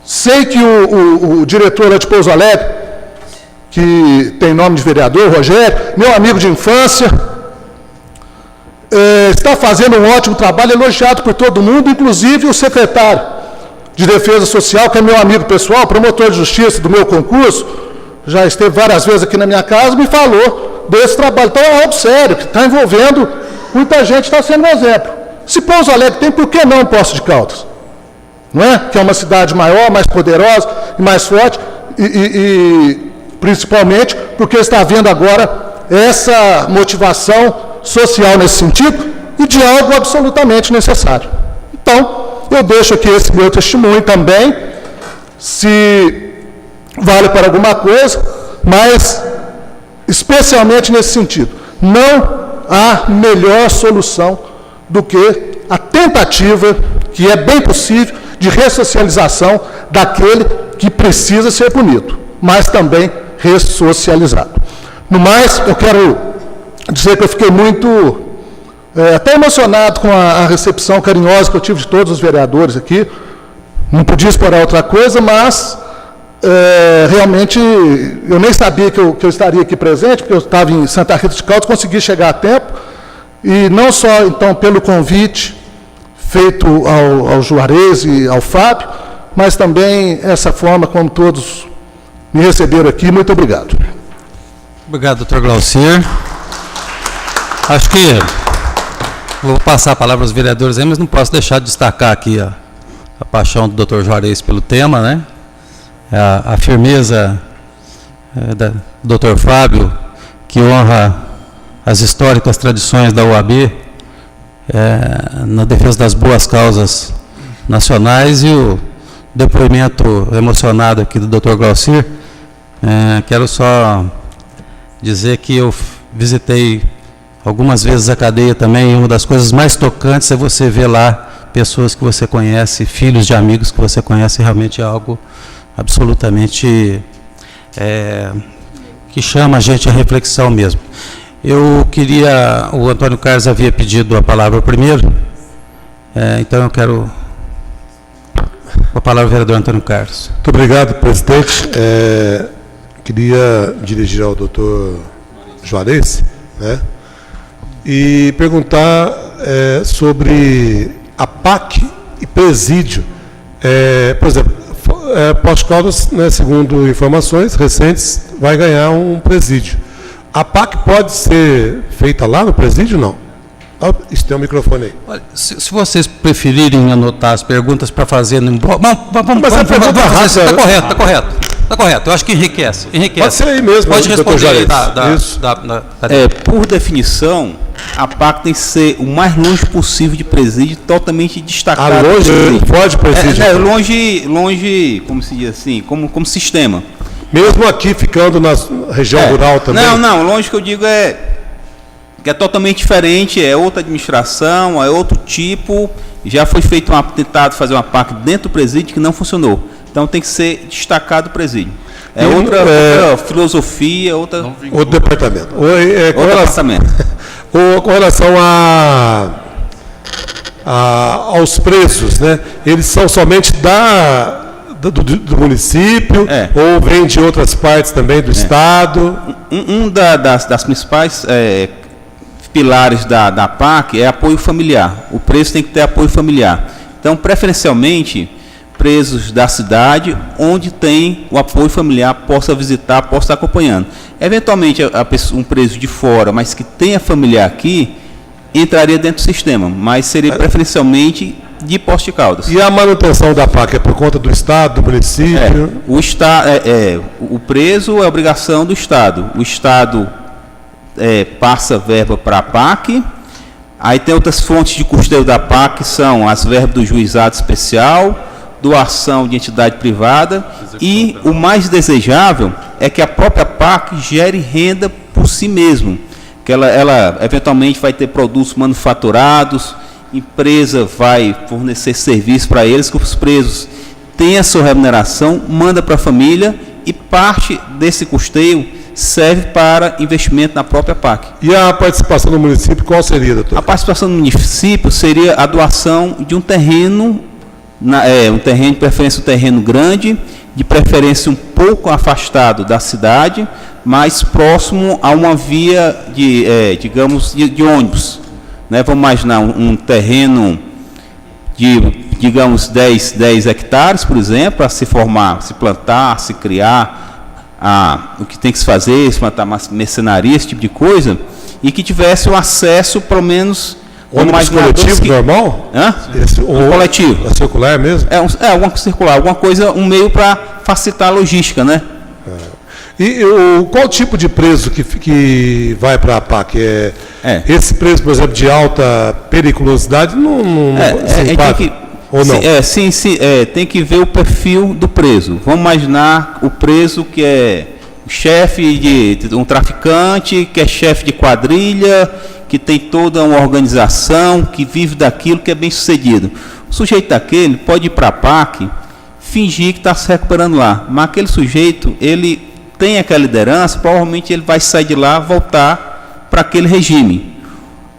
Sei que o diretor lá de Pouso Alegre, que tem nome de vereador, Rogério, meu amigo de infância, está fazendo um ótimo trabalho, elogiado por todo mundo, inclusive o secretário de Defesa Social, que é meu amigo pessoal, promotor de justiça do meu concurso, já esteve várias vezes aqui na minha casa, me falou desse trabalho. Então é algo sério, que está envolvendo muita gente, está sendo um exemplo. Se Pouso Alegre tem, por que não Poços de Caldas? Não é? Que é uma cidade maior, mais poderosa e mais forte, e principalmente porque está havendo agora essa motivação social nesse sentido e de algo absolutamente necessário. Então, eu deixo aqui esse meu testemunho também, se vale para alguma coisa, mas especialmente nesse sentido. Não há melhor solução do que a tentativa, que é bem possível, de ressocialização daquele que precisa ser punido, mas também ressocializado. No mais, eu quero dizer que eu fiquei muito até emocionado com a recepção carinhosa que eu tive de todos os vereadores aqui. Não podia esperar outra coisa, mas realmente eu nem sabia que eu estaria aqui presente, porque eu estava em Santa Rita de Caldas, consegui chegar a tempo, e não só, então, pelo convite feito ao Juarez e ao Fábio, mas também essa forma como todos me receberam aqui. Muito obrigado. Obrigado, doutor Glaucir. Acho que vou passar a palavra aos vereadores aí, mas não posso deixar de destacar aqui a paixão do doutor Juarez pelo tema, né? A firmeza do doutor Fábio, que honra as históricas tradições da UAB na defesa das boas causas nacionais, e o depoimento emocionado aqui do doutor Glaucir. Quero só dizer que eu visitei algumas vezes a cadeia também, e uma das coisas mais tocantes é você ver lá pessoas que você conhece, filhos de amigos que você conhece, realmente é algo absolutamente que chama a gente à reflexão mesmo. Eu queria, o Antônio Carlos havia pedido a palavra primeiro, então eu quero a palavra ao vereador Antônio Carlos. Muito obrigado, presidente. Queria dirigir ao doutor Juarez, né, e perguntar sobre a PAC e presídio. Por exemplo, Poços de Caldas, né, segundo informações recentes, vai ganhar um presídio. A PAC pode ser feita lá no presídio, não? Isso tem um microfone aí. Olha, se vocês preferirem anotar as perguntas para fazer no bloco... Vamos a pergunta rápida. Está correto. Eu acho que enriquece. Pode ser aí mesmo. Pode responder aí por definição, a PAC tem que ser o mais longe possível de presídio, totalmente destacado. Longe? Pode presídio? Longe, como se diz assim, como sistema. Mesmo aqui, ficando na região rural também? Não, longe que eu digo que é totalmente diferente, é outra administração, é outro tipo. Já foi feito tentado fazer uma PAC dentro do presídio que não funcionou. Então tem que ser destacado o presídio. Outra filosofia, outro departamento. Outro departamento. Com relação aos presos, né? Eles são somente do município ou vêm de outras partes também do Estado? Das principais pilares da PAC é apoio familiar. O preso tem que ter apoio familiar. Então, preferencialmente, presos da cidade, onde tem o apoio familiar, possa visitar, possa estar acompanhando. Eventualmente, um preso de fora, mas que tenha familiar aqui, entraria dentro do sistema, mas seria preferencialmente de Poços de Caldas. E a manutenção da PAC é por conta do Estado, do município? O preso é obrigação do Estado. O Estado passa verba para a PAC. Aí tem outras fontes de custeio da PAC, que são as verbas do juizado especial, doação de entidade privada, e o mais desejável é que a própria PAC gere renda por si mesmo, que ela eventualmente vai ter produtos manufaturados, empresa vai fornecer serviço para eles, que os presos tenham a sua remuneração, manda para a família, e parte desse custeio serve para investimento na própria PAC. E a participação do município, qual seria, doutor? A participação do município seria a doação de um terreno, de preferência um terreno grande, de preferência um pouco afastado da cidade, mais próximo a uma via de ônibus. Né? Vamos imaginar um terreno de, digamos, 10 hectares, por exemplo, para se formar, se plantar, se criar o que tem que se fazer, se plantar mercenaria, esse tipo de coisa, e que tivesse o acesso, pelo menos... Ônibus coletivo normal? Coletivo. É circular mesmo? Alguma circular, alguma coisa, um meio para facilitar a logística, né? E qual tipo de preso que vai para a PAC? Esse preso, por exemplo, de alta periculosidade, ou não? Sim, tem que ver o perfil do preso. Vamos imaginar o preso que é chefe de um traficante, que é chefe de quadrilha, que tem toda uma organização, que vive daquilo, que é bem sucedido. O sujeito daquele pode ir para a PAC, fingir que está se recuperando lá, mas aquele sujeito, ele tem aquela liderança, provavelmente ele vai sair de lá, voltar para aquele regime.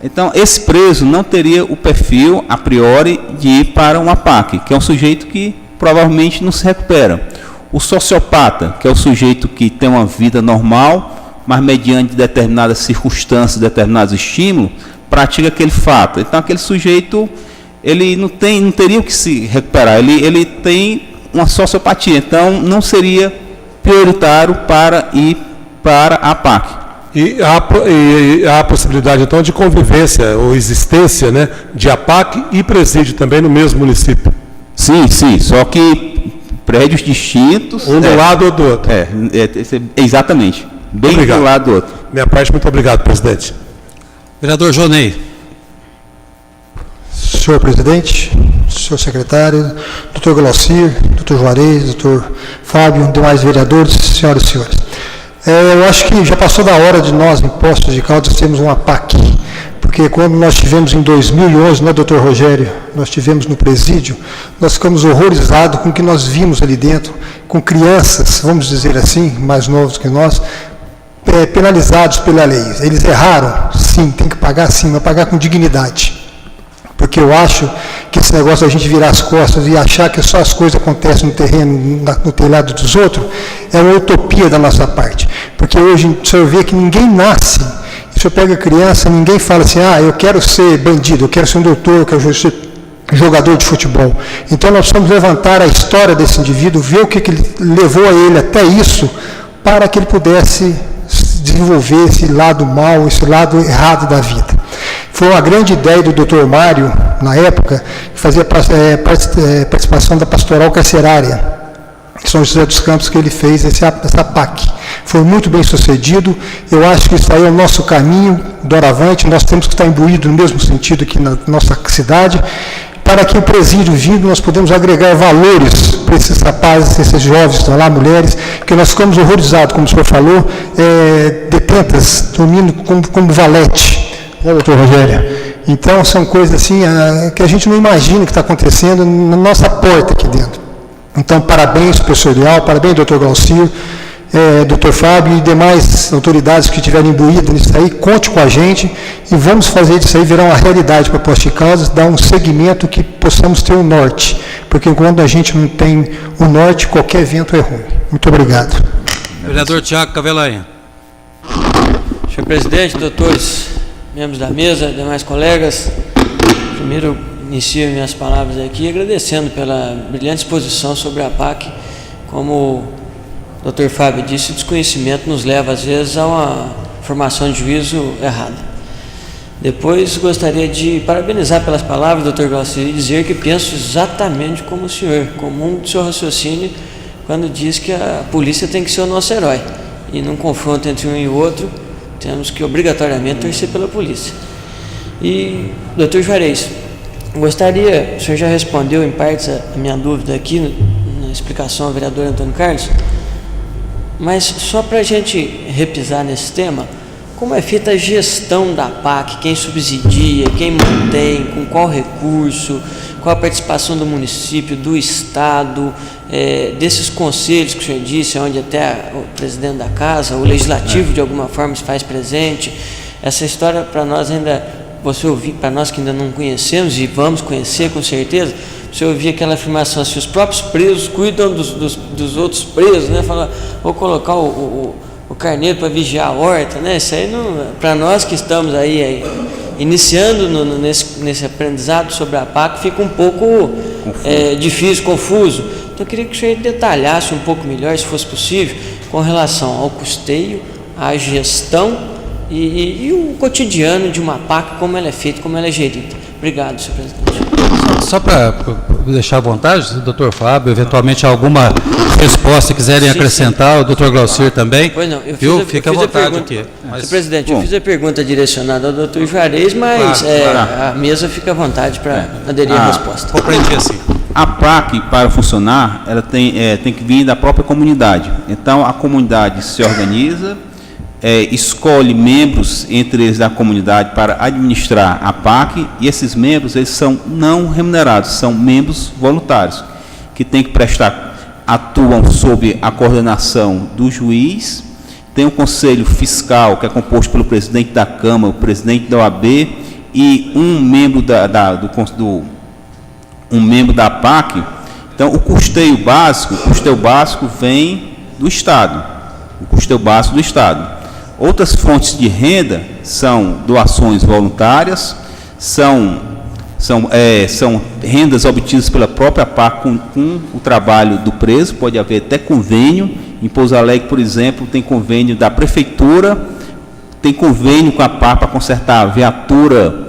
Então, esse preso não teria o perfil, a priori, de ir para uma PAC, que é um sujeito que provavelmente não se recupera. O sociopata, que é o sujeito que tem uma vida normal, mas mediante determinadas circunstâncias, determinados estímulos, pratica aquele fato. Então, aquele sujeito, ele não teria o que se recuperar, ele tem uma sociopatia, então não seria prioritário para ir para a PAC. E há a possibilidade, então, de convivência ou existência, né, de APAC e presídio também no mesmo município? Sim, só que prédios distintos. Um do lado ou do outro? Exatamente. Bem obrigado. Do lado do outro. Minha parte, muito obrigado, presidente. Vereador Jonei. Senhor presidente, senhor secretário, doutor Glaucir, doutor Juarez, doutor Fábio, demais vereadores, senhoras e senhores. Eu acho que já passou da hora de nós, em Poços de Caldas, termos uma PAC, porque quando nós tivemos em 2011, né, doutor Rogério, nós tivemos no presídio, nós ficamos horrorizados com o que nós vimos ali dentro, com crianças, vamos dizer assim, mais novos que nós, penalizados pela lei. Eles erraram? Sim, tem que pagar sim, mas pagar com dignidade. Porque eu acho que esse negócio da gente virar as costas e achar que só as coisas acontecem no terreno, no telhado dos outros, é uma utopia da nossa parte. Porque hoje o senhor vê que ninguém nasce, o senhor pega criança, ninguém fala assim, eu quero ser bandido, eu quero ser um doutor, eu quero ser jogador de futebol. Então nós precisamos levantar a história desse indivíduo, ver o que levou a ele até isso, para que ele pudesse desenvolver esse lado mal, esse lado errado da vida. Foi uma grande ideia do Dr. Mário, na época, que fazia participação da pastoral carcerária, em São José dos Campos, que ele fez essa PAC. Foi muito bem sucedido. Eu acho que isso aí é o nosso caminho, doravante. Nós temos que estar imbuídos no mesmo sentido aqui na nossa cidade, para que o presídio vindo, nós podemos agregar valores para esses rapazes, esses jovens que estão lá, mulheres, porque nós ficamos horrorizados, como o senhor falou, detentas, dormindo como valete, né, doutor Rogério? Então, são coisas assim que a gente não imagina que está acontecendo na nossa porta aqui dentro. Então, parabéns, professor Leal, parabéns, doutor Glaucir, Dr. Fábio e demais autoridades que estiverem imbuídas nisso aí, conte com a gente e vamos fazer disso aí virar uma realidade para Poços de Caldas, dar um segmento que possamos ter um norte, porque quando a gente não tem o norte, qualquer vento é ruim. Muito obrigado. Vereador Tiago Cavelanha. Senhor presidente, doutores, membros da mesa, demais colegas, primeiro inicio minhas palavras aqui agradecendo pela brilhante exposição sobre a PAC. Como o Dr. Fábio disse, o desconhecimento nos leva às vezes a uma formação de juízo errada. Depois gostaria de parabenizar pelas palavras, Dr. Glaucir, e dizer que penso exatamente como o senhor, comum do seu raciocínio, quando diz que a polícia tem que ser o nosso herói. E num confronto entre um e outro, temos que obrigatoriamente torcer pela polícia. E, Dr. Juarez, gostaria, o senhor já respondeu em partes a minha dúvida aqui na explicação ao vereador Antônio Carlos, mas só para a gente repisar nesse tema, como é feita a gestão da PAC, quem subsidia, quem mantém, com qual recurso, qual a participação do município, do Estado, desses conselhos que o senhor disse, onde até o presidente da casa, o legislativo de alguma forma se faz presente. Essa história para nós ainda, você ouvir, para nós que ainda não conhecemos e vamos conhecer com certeza, você ouvir aquela afirmação, se os próprios presos cuidam dos outros presos, né? Fala, vou colocar o carneiro para vigiar a horta, né? Isso aí, para nós que estamos aí iniciando nesse aprendizado sobre a PAC, fica um pouco difícil, confuso. Então eu queria que o senhor detalhasse um pouco melhor, se fosse possível, com relação ao custeio, à gestão e o cotidiano de uma PAC, como ela é feita, como ela é gerida. Obrigado, senhor presidente. Só para deixar à vontade, doutor Fábio, eventualmente alguma resposta quiserem acrescentar, o doutor Glaucir também. Pois não, fica à vontade aqui. Senhor presidente, eu fiz a pergunta direcionada ao doutor Juarez, mas a mesa fica à vontade para aderir à resposta. Compreendi assim. A PAC, para funcionar, ela tem que vir da própria comunidade. Então, a comunidade se organiza, escolhe membros entre eles da comunidade para administrar a PAC, e esses membros eles são não remunerados, são membros voluntários, que tem que atuam sob a coordenação do juiz. Tem um conselho fiscal, que é composto pelo presidente da Câmara, o presidente da OAB e um membro um membro da PAC. Então, o custeio básico vem do Estado, Outras fontes de renda são doações voluntárias, são rendas obtidas pela própria PAC com o trabalho do preso, pode haver até convênio. Em Pouso Alegre, por exemplo, tem convênio da prefeitura, tem convênio com a PAC para consertar a viatura,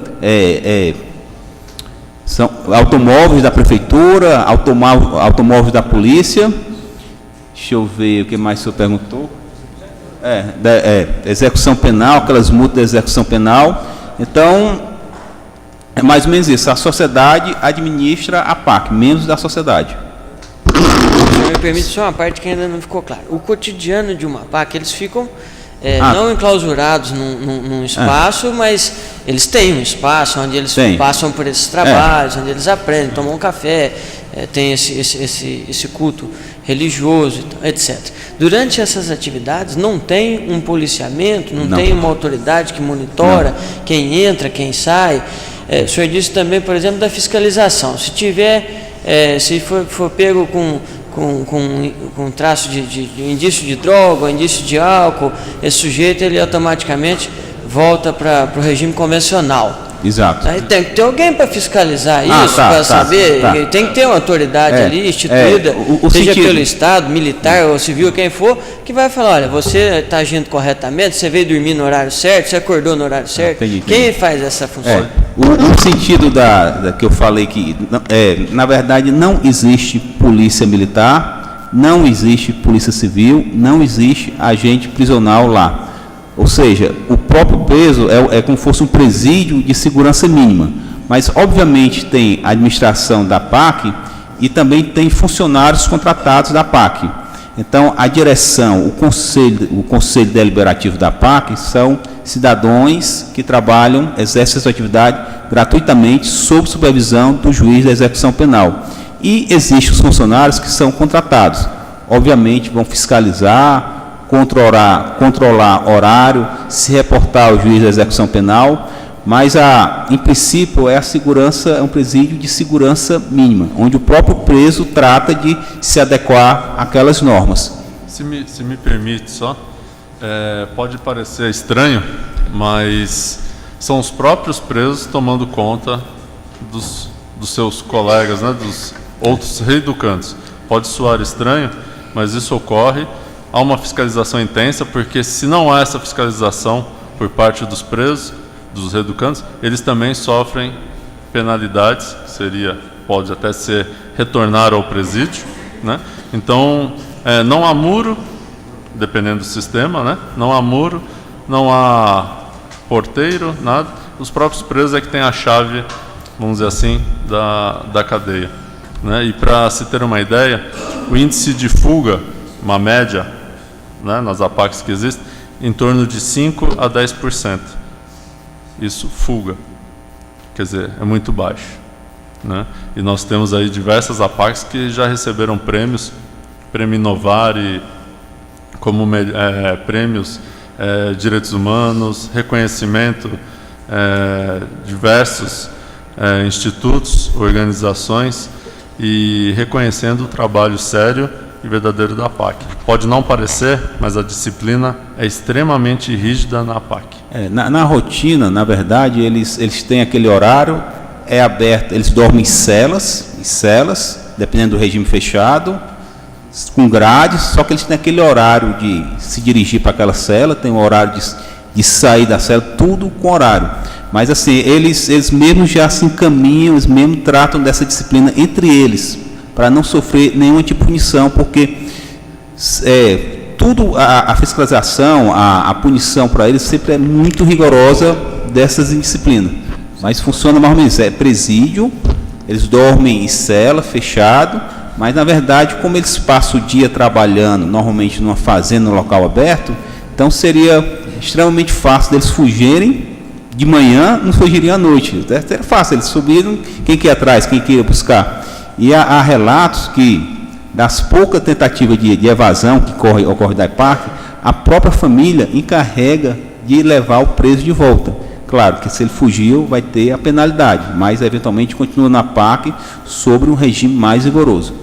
são automóveis da prefeitura, automóveis da polícia. Deixa eu ver o que mais o senhor perguntou. Execução penal, aquelas multas da execução penal. Então, é mais ou menos isso. A sociedade administra a PAC, membros da sociedade. Me permite só uma parte que ainda não ficou clara. O cotidiano de uma PAC, eles ficam não enclausurados num espaço, mas eles têm um espaço onde eles passam por esses trabalhos, onde eles aprendem, tomam um café, tem esse culto religioso, etc. Durante essas atividades não tem um policiamento, não tem uma autoridade que monitora quem entra, quem sai. O senhor disse também, por exemplo, da fiscalização. Se tiver, se for pego com traço de indício de droga, indício de álcool, esse sujeito ele automaticamente volta para o regime convencional. Exato. Aí tem que ter alguém para fiscalizar isso, para saber, tem que ter uma autoridade ali instituída, seja pelo Estado, militar ou civil, quem for, que vai falar, olha, você está agindo corretamente, você veio dormir no horário certo, você acordou no horário certo. Entendi. Quem faz essa função? O sentido da que eu falei que, na verdade, não existe polícia militar, não existe polícia civil, não existe agente prisional lá. Ou seja, o próprio preso é como se fosse um presídio de segurança mínima. Mas, obviamente, tem a administração da PAC e também tem funcionários contratados da PAC. Então, a direção, o conselho deliberativo da PAC são cidadãos que trabalham, exercem essa atividade gratuitamente sob supervisão do juiz da execução penal. E existem os funcionários que são contratados. Obviamente, vão fiscalizar, controlar horário, se reportar ao juiz da execução penal, mas em princípio é um presídio de segurança mínima, onde o próprio preso trata de se adequar àquelas normas. Se me permite só, pode parecer estranho, mas são os próprios presos tomando conta dos seus colegas, né, dos outros reeducandos. Pode soar estranho, mas isso ocorre. Há uma fiscalização intensa, porque se não há essa fiscalização por parte dos presos, dos reeducandos, eles também sofrem penalidades, pode até ser retornar ao presídio, né? Então, não há muro, dependendo do sistema, né? Não há muro, não há porteiro, nada. Os próprios presos é que têm a chave, vamos dizer assim, da cadeia, né? E para se ter uma ideia, o índice de fuga, uma média, né, nas APACs que existem, em torno de 5% a 10%. Isso, fuga. Quer dizer, é muito baixo, né? E nós temos aí diversas APACs que já receberam prêmios, Prêmio Inovare, como prêmios direitos humanos, reconhecimento, diversos institutos, organizações, e reconhecendo o trabalho sério e verdadeiro da APAC. Pode não parecer, mas a disciplina é extremamente rígida na APAC. Na rotina, na verdade, eles têm aquele horário, é aberto, eles dormem em celas, dependendo do regime fechado, com grades, só que eles têm aquele horário de se dirigir para aquela cela, tem um horário de sair da cela, tudo com horário. Mas assim, eles mesmos já se encaminham, eles mesmos tratam dessa disciplina entre eles, para não sofrer nenhuma tipo de punição, porque a fiscalização, a punição para eles sempre é muito rigorosa dessas disciplinas. Mas funciona mais ou menos, é presídio, eles dormem em cela, fechado, mas na verdade, como eles passam o dia trabalhando, normalmente numa fazenda, num local aberto, então seria extremamente fácil deles fugirem de manhã, não fugiriam à noite. É fácil, eles subiram, quem que ia atrás, quem que ia buscar. E há relatos que, das poucas tentativas de evasão que ocorre da APAC, a própria família encarrega de levar o preso de volta. Claro que se ele fugiu, vai ter a penalidade, mas eventualmente continua na APAC sobre um regime mais rigoroso.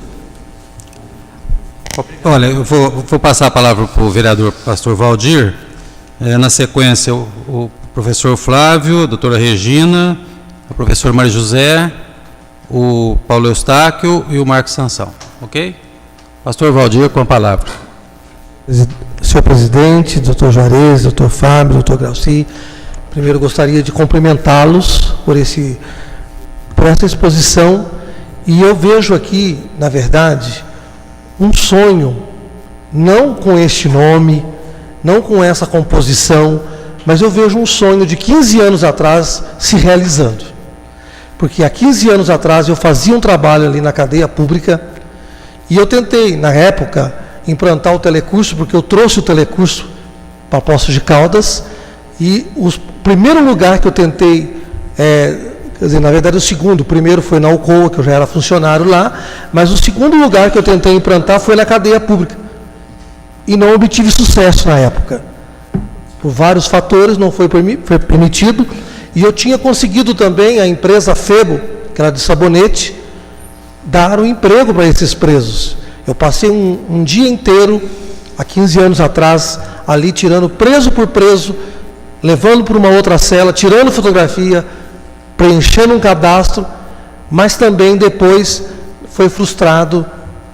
Olha, eu vou passar a palavra para o vereador pastor Valdir. Na sequência, o professor Flávio, a doutora Regina, o professor Mário José, o Paulo Eustáquio e o Marcos Sansão. Ok? Pastor Valdir, com a palavra. Senhor presidente, doutor Juarez, doutor Fábio, doutor Glauci, primeiro gostaria de cumprimentá-los por essa exposição, e eu vejo aqui, na verdade, um sonho, não com este nome, não com essa composição, mas eu vejo um sonho de 15 anos atrás se realizando. Porque há 15 anos atrás eu fazia um trabalho ali na cadeia pública, e eu tentei, na época, implantar o telecurso, porque eu trouxe o telecurso para Poços de Caldas, e o primeiro lugar que eu tentei, quer dizer, na verdade o segundo, o primeiro foi na Alcoa, que eu já era funcionário lá, mas o segundo lugar que eu tentei implantar foi na cadeia pública. E não obtive sucesso na época. Por vários fatores não foi permitido, e eu tinha conseguido também a empresa Febo, que era de sabonete, dar um emprego para esses presos. Eu passei um dia inteiro, há 15 anos atrás, ali tirando preso por preso, levando para uma outra cela, tirando fotografia, preenchendo um cadastro, mas também depois foi frustrado,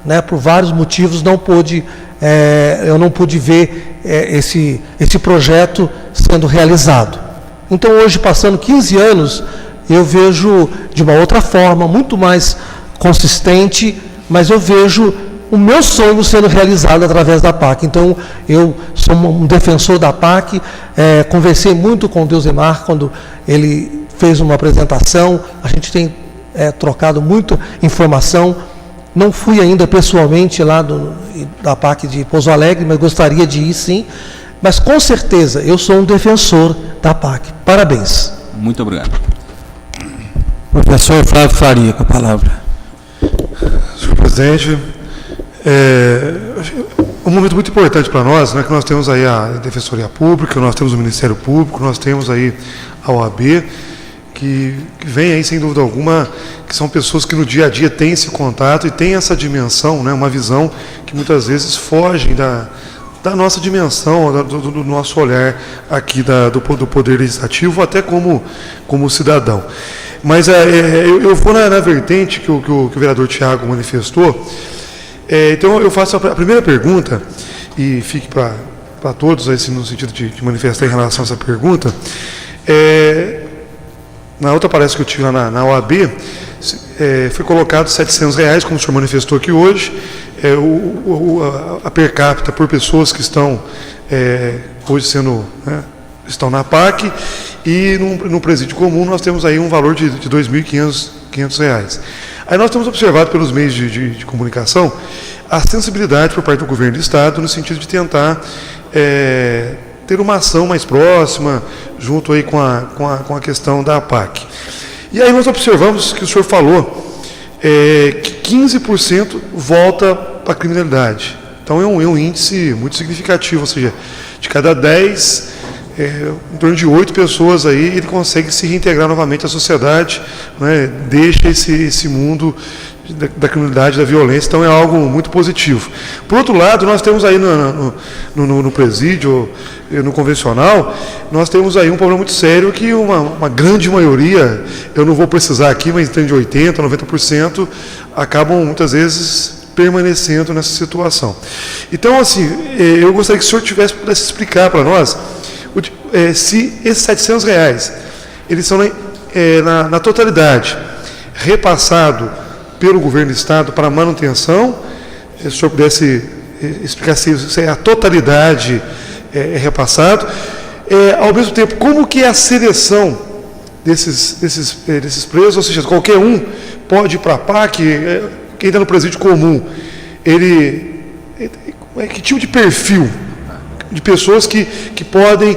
né, por vários motivos, eu não pude ver esse projeto sendo realizado. Então hoje, passando 15 anos, eu vejo de uma outra forma, muito mais consistente, mas eu vejo o meu sonho sendo realizado através da APAC. Então, eu sou um defensor da APAC, conversei muito com o Deusemar quando ele fez uma apresentação, a gente tem trocado muita informação. Não fui ainda pessoalmente lá da APAC de Pouso Alegre, mas gostaria de ir sim. Mas com certeza, eu sou um defensor da APAC. Parabéns. Muito obrigado. Professor Flávio Faria, com a palavra. Senhor presidente, um momento muito importante para nós, né, que nós temos aí a Defensoria Pública, nós temos o Ministério Público, nós temos aí a OAB, que vem aí, sem dúvida alguma, que são pessoas que no dia a dia têm esse contato e têm essa dimensão, né, uma visão que muitas vezes foge da nossa dimensão, do nosso olhar aqui do Poder Legislativo, até como cidadão. Mas eu vou na vertente que o vereador Tiago manifestou. Então eu faço a primeira pergunta, e fique para todos, assim, no sentido de manifestar em relação a essa pergunta. Na outra palestra que eu tive lá na OAB, foi colocado R$700, como o senhor manifestou aqui hoje, a per capita por pessoas que estão hoje estão na PAC, e no presídio comum nós temos aí um valor de R$2.500. Aí nós temos observado pelos meios de comunicação a sensibilidade por parte do governo do Estado no sentido de tentar ter uma ação mais próxima, junto aí com a questão da PAC. E aí nós observamos que o senhor falou que 15% volta para a criminalidade. Então é um índice muito significativo, ou seja, de cada 10, em torno de 8 pessoas aí, ele consegue se reintegrar novamente à sociedade, né, deixa esse mundo da criminalidade, da violência, então é algo muito positivo. Por outro lado, nós temos aí no presídio, no convencional, nós temos aí um problema muito sério que uma grande maioria, eu não vou precisar aqui, mas em torno de 80%, 90%, acabam muitas vezes permanecendo nessa situação. Então, assim, eu gostaria que o senhor pudesse explicar para nós se esses R$700, eles são na totalidade repassado pelo governo do Estado para manutenção, se o senhor pudesse explicar se a totalidade é repassado, ao mesmo tempo, como que é a seleção desses presos, ou seja, qualquer um pode ir para a PAC, quem está no presídio comum, que tipo de perfil de pessoas que podem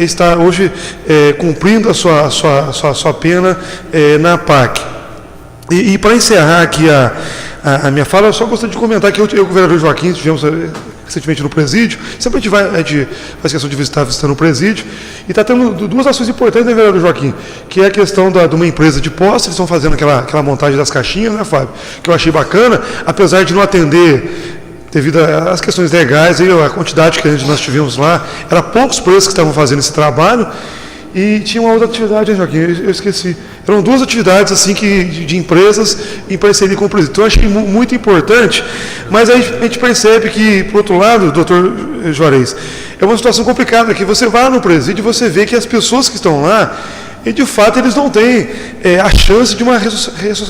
estar hoje cumprindo a sua pena na PAC. E para encerrar aqui a minha fala, eu só gostaria de comentar que eu e o vereador Joaquim estivemos recentemente no presídio, sempre a gente faz questão de visitando o presídio, e está tendo duas ações importantes, né, vereador Joaquim, que é a questão de uma empresa de posse, eles estão fazendo aquela montagem das caixinhas, né, Fábio, que eu achei bacana, apesar de não atender devido às questões legais, a quantidade que nós tivemos lá, era poucos presos que estavam fazendo esse trabalho, e tinha uma outra atividade, Joaquim, eu esqueci. Eram duas atividades assim de empresas em parceria com o presídio. Então eu achei muito importante, mas aí a gente percebe que, por outro lado, doutor Juarez, é uma situação complicada, que você vai no presídio e você vê que as pessoas que estão lá, e de fato eles não têm a chance de uma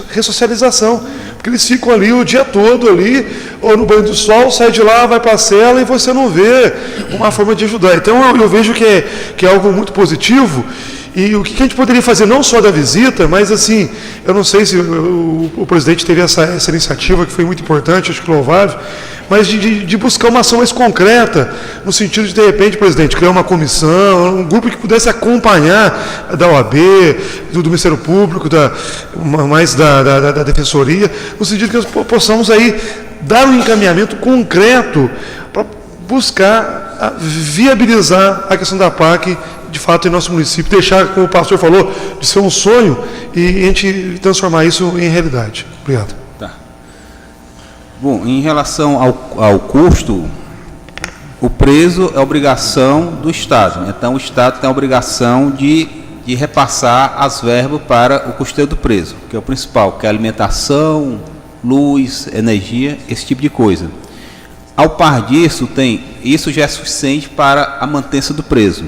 ressocialização, porque eles ficam ali o dia todo ali, ou no banho do sol, sai de lá, vai para a cela e você não vê uma forma de ajudar. Então eu vejo que é algo muito positivo. E o que a gente poderia fazer, não só da visita, mas assim, eu não sei se o presidente teve essa iniciativa, que foi muito importante, acho que louvável, mas de buscar uma ação mais concreta, no sentido de repente, presidente, criar uma comissão, um grupo que pudesse acompanhar da OAB, do Ministério Público, mais da Defensoria, no sentido que nós possamos aí dar um encaminhamento concreto para buscar viabilizar a questão da PAC, de fato, em nosso município, deixar, como o pastor falou, de ser um sonho e a gente transformar isso em realidade. Obrigado. Tá. Bom, em relação ao custo, o preso é obrigação do Estado. Então, o Estado tem a obrigação de repassar as verbas para o custeio do preso, que é o principal, que é alimentação, luz, energia, esse tipo de coisa. Ao par disso, isso já é suficiente para a manutenção do preso.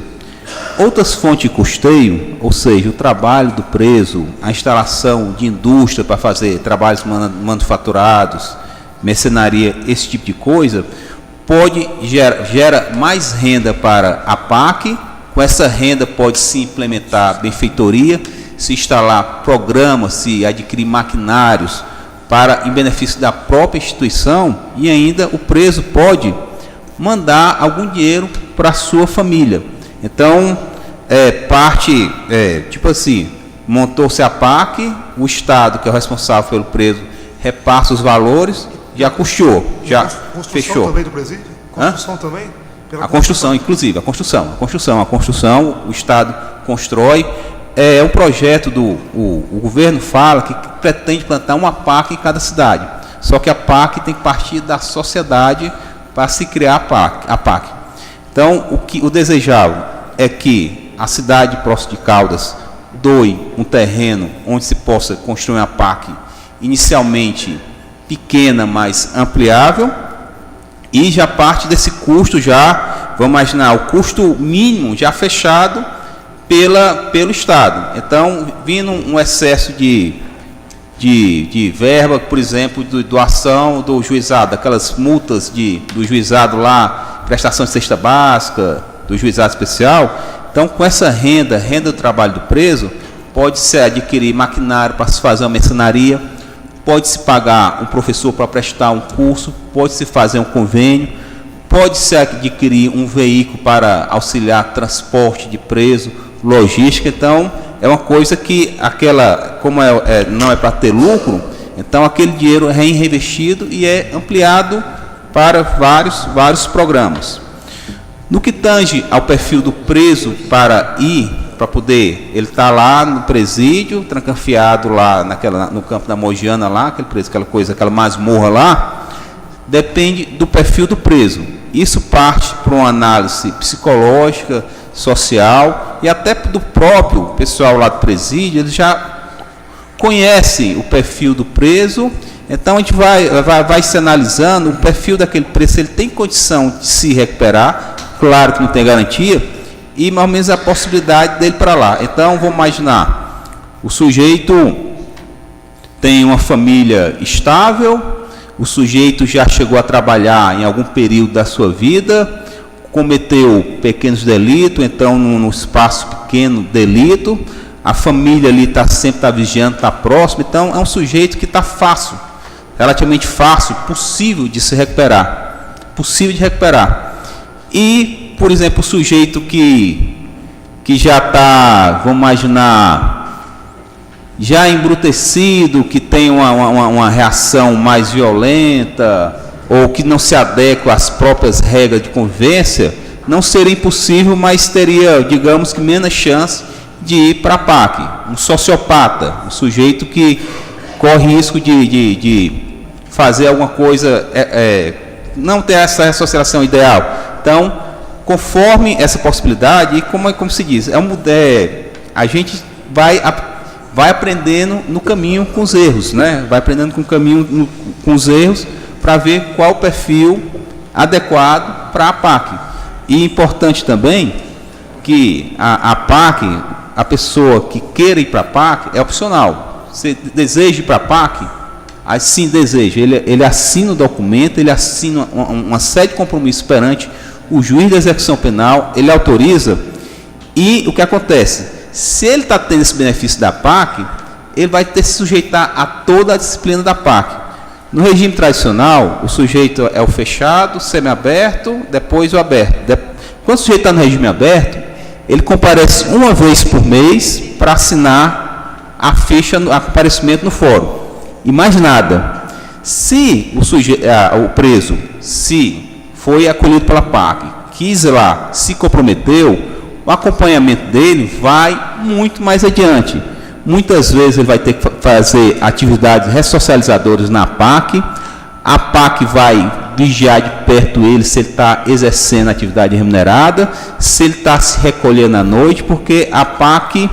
Outras fontes de custeio, ou seja, o trabalho do preso, a instalação de indústria para fazer trabalhos manufaturados, mercenaria, esse tipo de coisa, gera mais renda para a PAC. Com essa renda pode-se implementar benfeitoria, se instalar programas, se adquirir maquinários em benefício da própria instituição, e ainda o preso pode mandar algum dinheiro para a sua família. Então, tipo assim, montou-se a PAC, o Estado, que é o responsável pelo preso, repassa os valores, já custeou, já fechou. Também do presídio? Construção também? A construção, inclusive, a construção, o Estado constrói. É um projeto o governo fala que pretende plantar uma PAC em cada cidade. Só que a PAC tem que partir da sociedade para se criar a PAC. Então, o desejável é que a cidade de Poços de Caldas doe um terreno onde se possa construir uma PAC inicialmente pequena, mas ampliável, e já parte desse custo vamos imaginar, o custo mínimo já fechado pelo Estado. Então, vindo um excesso de verba, por exemplo, de doação do juizado, aquelas multas do juizado lá, prestação de cesta básica, do juizado especial. Então, com essa renda do trabalho do preso, pode-se adquirir maquinário para se fazer uma mercenaria, pode-se pagar um professor para prestar um curso, pode-se fazer um convênio, pode-se adquirir um veículo para auxiliar transporte de preso, logística. Então, é uma coisa que como não é para ter lucro, então aquele dinheiro é reinvestido e é ampliado para vários programas. No que tange ao perfil do preso para poder, ele está lá no presídio, trancafiado lá no campo da Mogiana lá, aquele preso, aquela masmorra lá, depende do perfil do preso. Isso parte para uma análise psicológica, social e até do próprio pessoal lá do presídio. Eles já conhecem o perfil do preso, então a gente vai se analisando o perfil daquele preso, se ele tem condição de se recuperar, claro que não tem garantia, e mais ou menos a possibilidade dele para lá. Então vamos imaginar, o sujeito tem uma família estável, o sujeito já chegou a trabalhar em algum período da sua vida, cometeu pequenos delitos, então num espaço pequeno delito, a família ali sempre vigiando, está próximo, então é um sujeito que está fácil, relativamente fácil, possível de recuperar. E, por exemplo, o sujeito que já está, vamos imaginar, já embrutecido, que tem uma reação mais violenta, ou que não se adequa às próprias regras de convivência, não seria impossível, mas teria, digamos que, menos chance de ir para a PAC. Um sociopata, um sujeito que corre risco de fazer alguma coisa, não ter essa associação ideal. Então, conforme essa possibilidade, e como se diz, a gente vai aprendendo no caminho com os erros, né? Vai aprendendo com os erros, para ver qual o perfil adequado para a PAC. E importante também que a PAC, a pessoa que queira ir para a PAC, é opcional. Se deseja ir para a PAC, assim deseja. Ele assina o documento, ele assina uma série de compromissos perante o juiz da execução penal, ele autoriza, e o que acontece? Se ele está tendo esse benefício da PAC, ele vai ter que se sujeitar a toda a disciplina da PAC. No regime tradicional, o sujeito é o fechado, semiaberto, depois o aberto. Quando o sujeito está no regime aberto, ele comparece uma vez por mês para assinar a ficha, a comparecimento no fórum. E mais nada. Se o preso, se foi acolhido pela PAC, quis ir lá, se comprometeu, o acompanhamento dele vai muito mais adiante. Muitas vezes ele vai ter que fazer atividades ressocializadoras na PAC, a PAC vai vigiar de perto ele se ele está exercendo atividade remunerada, se ele está se recolhendo à noite, porque a PAC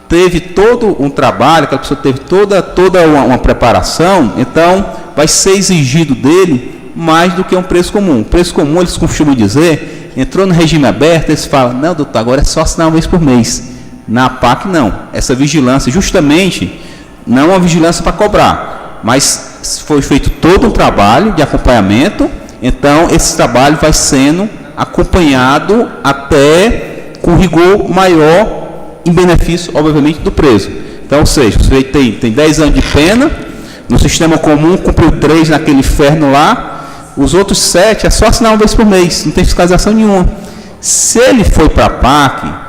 teve todo um trabalho, aquela pessoa teve toda uma preparação, então vai ser exigido dele mais do que um preso comum. O preso comum, eles costumam dizer, entrou no regime aberto, eles falam, não, doutor, agora é só assinar uma vez por mês. Na PAC, não. Essa vigilância, justamente, não é uma vigilância para cobrar, mas foi feito todo um trabalho de acompanhamento, então esse trabalho vai sendo acompanhado até com rigor maior em benefício, obviamente, do preso. Então, ou seja, o sujeito tem 10 anos de pena, no sistema comum cumpriu 3 naquele inferno lá, os outros 7 é só assinar uma vez por mês, não tem fiscalização nenhuma. Se ele foi para a PAC,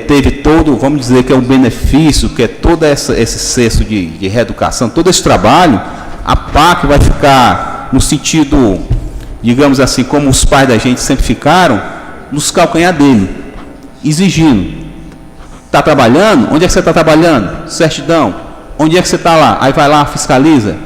teve todo, vamos dizer que é um benefício, que é todo esse cesto de reeducação, todo esse trabalho, a PAC vai ficar no sentido digamos assim, como os pais da gente sempre ficaram, nos calcanhar dele, exigindo. Está trabalhando? Onde é que você está trabalhando? Certidão. Onde é que você está lá? Aí vai lá, fiscaliza.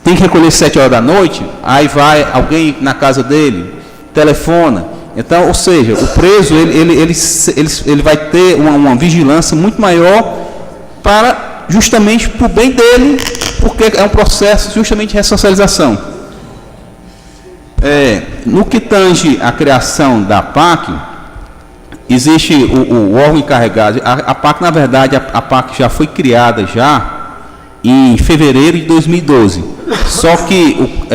Tem que recolher 7 horas da noite? Aí vai alguém na casa dele, telefona. Então, ou seja, o preso ele vai ter uma vigilância muito maior para justamente para o bem dele, porque é um processo justamente de ressocialização. No que tange a criação da PAC, existe o órgão encarregado. A PAC, na verdade, a PAC já foi criada já em fevereiro de 2012. Só que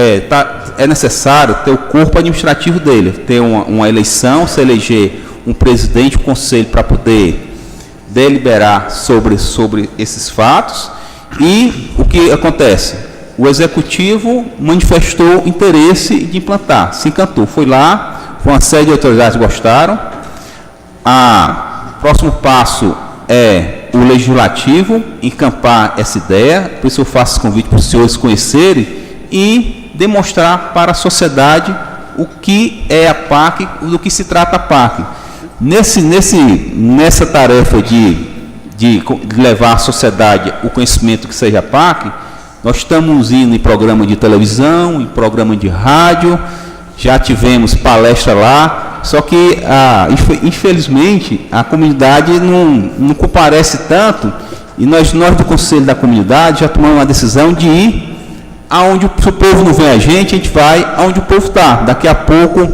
é necessário ter o corpo administrativo dele, ter uma eleição, se eleger um presidente, um conselho para poder deliberar sobre esses fatos. E o que acontece? O executivo manifestou interesse de implantar, se encantou, foi lá, uma série de autoridades gostaram. O próximo passo é o legislativo encampar essa ideia, por isso eu faço esse convite para os senhores conhecerem e demonstrar para a sociedade o que é a PAC, do que se trata a PAC. Nessa tarefa de levar à sociedade o conhecimento que seja a PAC, nós estamos indo em programa de televisão, em programa de rádio, já tivemos palestra lá, só que, infelizmente, a comunidade não comparece tanto, e nós do Conselho da Comunidade já tomamos uma decisão de ir aonde o povo não vê a gente vai aonde o povo está. Daqui a pouco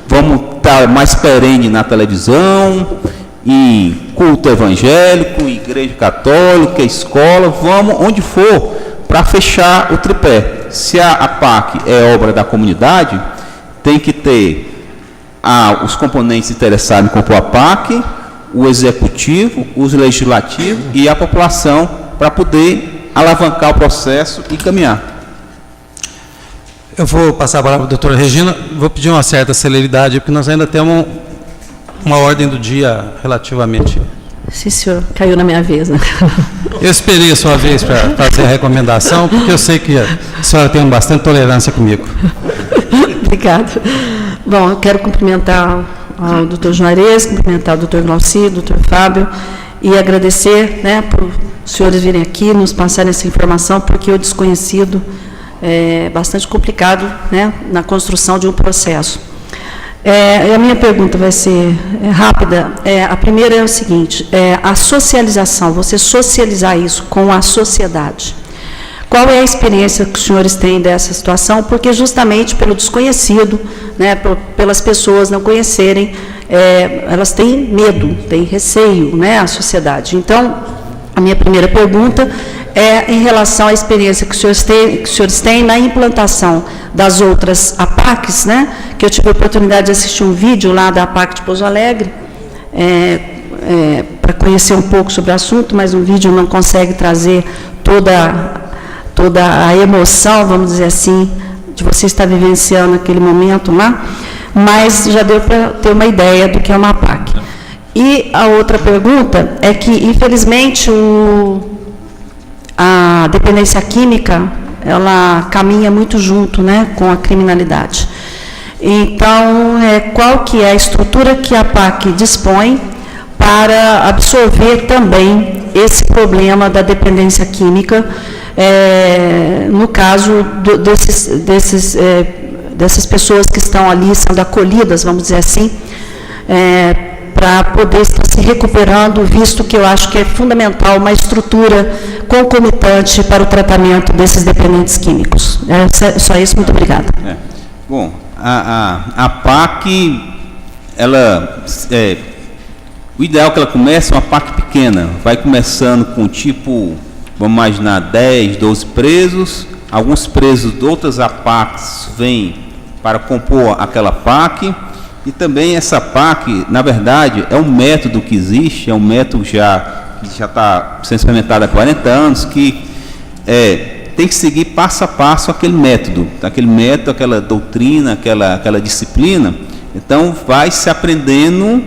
vamos estar mais perene na televisão, em culto evangélico, igreja católica, escola, vamos onde for para fechar o tripé. Se a PAC é obra da comunidade, tem que ter os componentes interessados em compor a PAC, o executivo, os legislativos e a população para poder alavancar o processo e caminhar. Eu vou passar a palavra para a doutora Regina, vou pedir uma certa celeridade, porque nós ainda temos uma ordem do dia relativamente... Sim, senhor, caiu na minha vez, né? Eu esperei a sua vez para fazer a recomendação, porque eu sei que a senhora tem bastante tolerância comigo. Obrigada. Bom, eu quero cumprimentar o doutor Juarez, cumprimentar o doutor Glauci, o doutor Fábio, e agradecer, né, por os senhores virem aqui, nos passarem essa informação, porque o desconhecido é bastante complicado, né, na construção de um processo. A minha pergunta vai ser rápida. A primeira é o seguinte, a socialização, você socializar isso com a sociedade. Qual é a experiência que os senhores têm dessa situação? Porque justamente pelo desconhecido, né, pelas pessoas não conhecerem, elas têm medo, têm receio, né, a sociedade. Então, a minha primeira pergunta é em relação à experiência que os senhores têm na implantação das outras APACs, né, que eu tive a oportunidade de assistir um vídeo lá da APAC de Pouso Alegre, para conhecer um pouco sobre o assunto, mas um vídeo não consegue trazer toda a emoção, vamos dizer assim, de você estar vivenciando aquele momento lá, mas já deu para ter uma ideia do que é uma APAC. E a outra pergunta é que, infelizmente, a dependência química, ela caminha muito junto, né, com a criminalidade. Então, qual que é a estrutura que a PAC dispõe para absorver também esse problema da dependência química, no caso dessas pessoas que estão ali sendo acolhidas, vamos dizer assim, para poder estar se recuperando, visto que eu acho que é fundamental uma estrutura concomitante para o tratamento desses dependentes químicos. Só isso, muito obrigada. Bom, a PAC, o ideal é que ela comece uma PAC pequena, vai começando com tipo, vamos imaginar, 10, 12 presos, alguns presos de outras APACs vêm para compor aquela PAC, e também essa PAC, na verdade, é um método que existe, é um método que já está sendo experimentado há 40 anos, que tem que seguir passo a passo aquele método, aquela doutrina, aquela disciplina. Então, vai se aprendendo,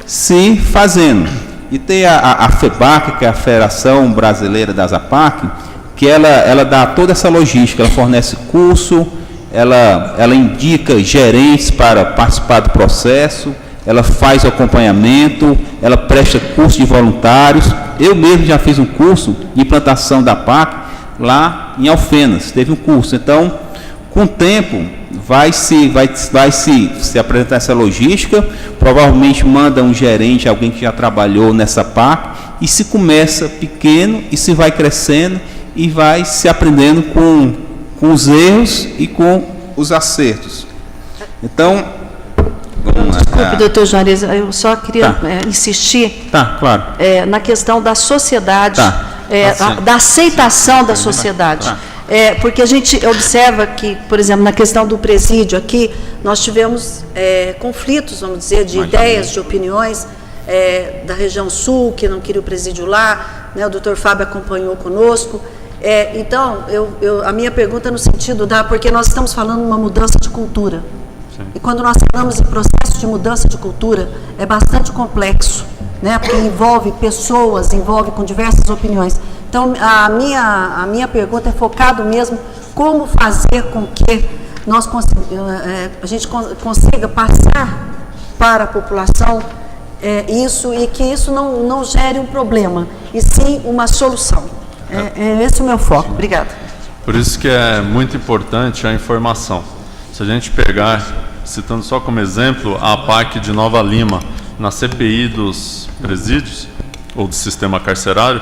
se fazendo. E tem a FEBAC, que é a Federação Brasileira das APAC, que ela dá toda essa logística, ela fornece curso, ela indica gerentes para participar do processo, ela faz o acompanhamento, ela presta curso de voluntários. Eu mesmo já fiz um curso de implantação da PAC lá em Alfenas, teve um curso. Então, com o tempo, vai se apresentar essa logística, provavelmente manda um gerente, alguém que já trabalhou nessa PAC, e se começa pequeno e se vai crescendo e vai se aprendendo com os erros e com os acertos. Então, vamos lá. Desculpe, doutor Juarez, eu só queria insistir claro. Na questão da sociedade, da aceitação da sociedade. Porque a gente observa que, por exemplo, na questão do presídio aqui, nós tivemos conflitos, vamos dizer, de ideias, de opiniões, da região sul, que não queria o presídio lá, né, o doutor Fábio acompanhou conosco. Então, a minha pergunta é no sentido porque nós estamos falando de uma mudança de cultura. Sim. E quando nós falamos em processo de mudança de cultura, é bastante complexo, né, porque envolve pessoas, envolve com diversas opiniões. Então, a minha pergunta é focada mesmo como fazer com que a gente consiga passar para a população isso, e que isso não gere um problema, e sim uma solução. Esse é o meu foco. Obrigada. Por isso que é muito importante a informação. Se a gente pegar, citando só como exemplo, a PAC de Nova Lima, na CPI dos presídios, ou do sistema carcerário,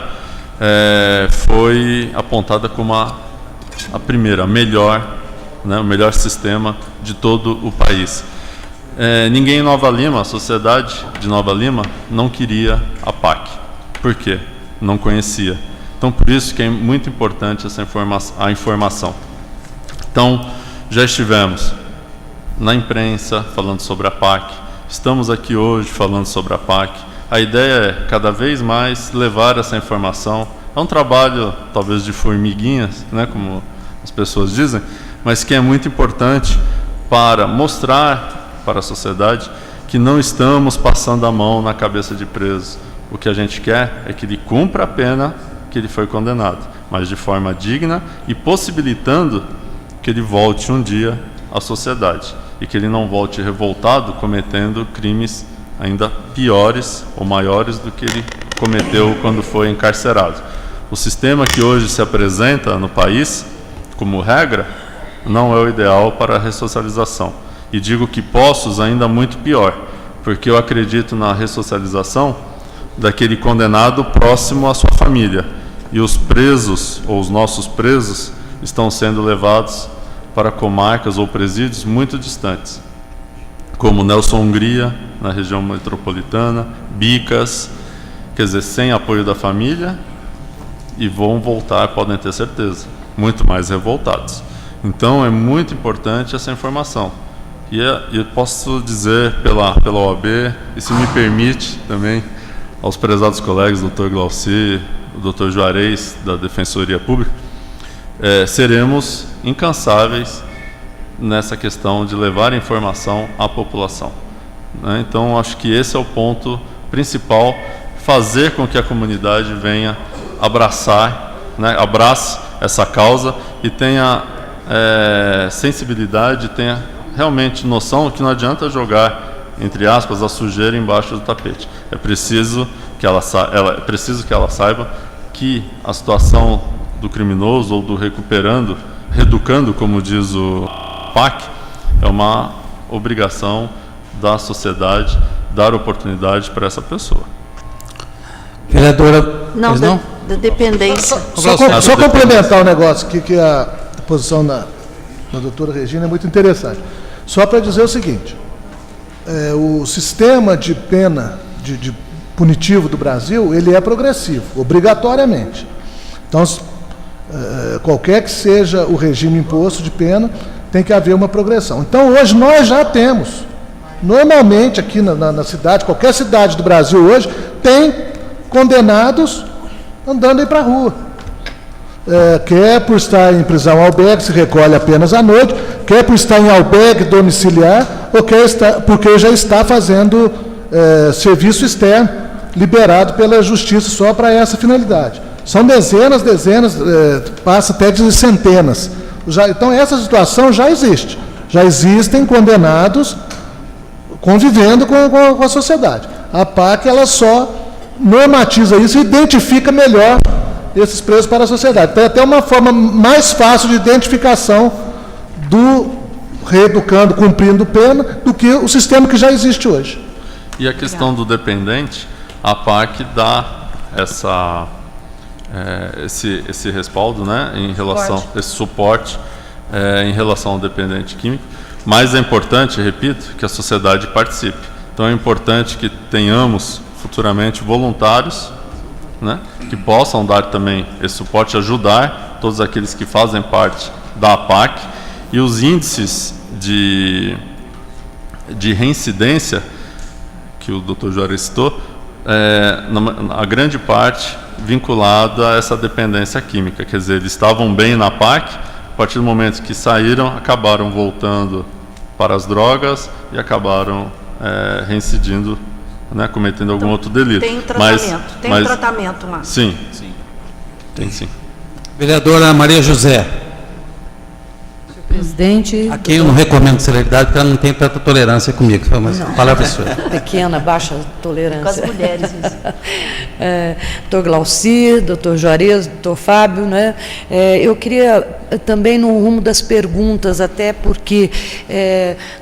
foi apontada como a primeira, a melhor, né, o melhor sistema de todo o país. Ninguém em Nova Lima, a sociedade de Nova Lima, não queria a PAC. Por quê? Não conhecia. Então, por isso que é muito importante a informação. Então, já estivemos na imprensa falando sobre a PAC, estamos aqui hoje falando sobre a PAC. A ideia é, cada vez mais, levar essa informação. É um trabalho, talvez, de formiguinhas, né, como as pessoas dizem, mas que é muito importante para mostrar para a sociedade que não estamos passando a mão na cabeça de preso. O que a gente quer é que ele cumpra a pena que ele foi condenado, mas de forma digna e possibilitando que ele volte um dia à sociedade e que ele não volte revoltado, cometendo crimes ainda piores ou maiores do que ele cometeu quando foi encarcerado. O sistema que hoje se apresenta no país, como regra, não é o ideal para a ressocialização. E digo que Poços ainda muito pior, porque eu acredito na ressocialização daquele condenado próximo à sua família. E os presos, ou os nossos presos, estão sendo levados para comarcas ou presídios muito distantes, como Nelson Hungria, na região metropolitana, Bicas, quer dizer, sem apoio da família, e vão voltar, podem ter certeza, muito mais revoltados. Então, é muito importante essa informação. E eu posso dizer pela OAB, e se me permite também, aos prezados colegas, Dr. Glauci, o Dr. Juarez, da Defensoria Pública, seremos incansáveis nessa questão de levar informação à população. Né? Então, acho que esse é o ponto principal, fazer com que a comunidade venha abraçar, né, abrace essa causa e tenha sensibilidade, tenha realmente noção que não adianta jogar, entre aspas, a sujeira embaixo do tapete. É preciso que ela saiba que a situação do criminoso ou do reeducando, como diz o PAC, é uma obrigação da sociedade dar oportunidade para essa pessoa. Vereadora... Não, da dependência. Só complementar o negócio aqui, que a posição da doutora Regina é muito interessante. Só para dizer o seguinte, o sistema de pena de punitivo do Brasil, ele é progressivo, obrigatoriamente. Então, qualquer que seja o regime imposto de pena, tem que haver uma progressão. Então, hoje nós já temos, normalmente aqui na cidade, qualquer cidade do Brasil hoje, tem condenados andando aí para a rua. Quer por estar em prisão albergue, se recolhe apenas à noite, quer por estar em albergue domiciliar, ou quer porque já está fazendo serviço externo, liberado pela Justiça só para essa finalidade. São dezenas, passa até de centenas Então, essa situação já existe. Já existem condenados convivendo com a sociedade. A PAC, ela só normatiza isso e identifica melhor esses presos para a sociedade. Tem até uma forma mais fácil de identificação do reeducando, cumprindo pena, do que o sistema que já existe hoje. E a questão do dependente, a PAC dá esse respaldo, né, em relação, esse suporte em relação ao dependente químico, mas é importante, repito, que a sociedade participe. Então é importante que tenhamos futuramente voluntários, né, que possam dar também esse suporte, ajudar todos aqueles que fazem parte da PAC, e os índices de reincidência que o Dr. Juarez citou, a grande parte vinculada a essa dependência química, quer dizer, eles estavam bem na PAC, a partir do momento que saíram, acabaram voltando para as drogas e acabaram reincidindo, né, cometendo algum outro delito. Tem tratamento, tem tratamento lá. Sim, tem sim. Vereadora Maria José. Presidente. A quem eu não recomendo celeridade, porque ela não tem tanta tolerância comigo. Mas a palavra é sua. Pequena, baixa tolerância. Com as mulheres, isso. Doutor Glaucir, doutor Juarez, doutor Fábio, né? Eu queria também, no rumo das perguntas, até porque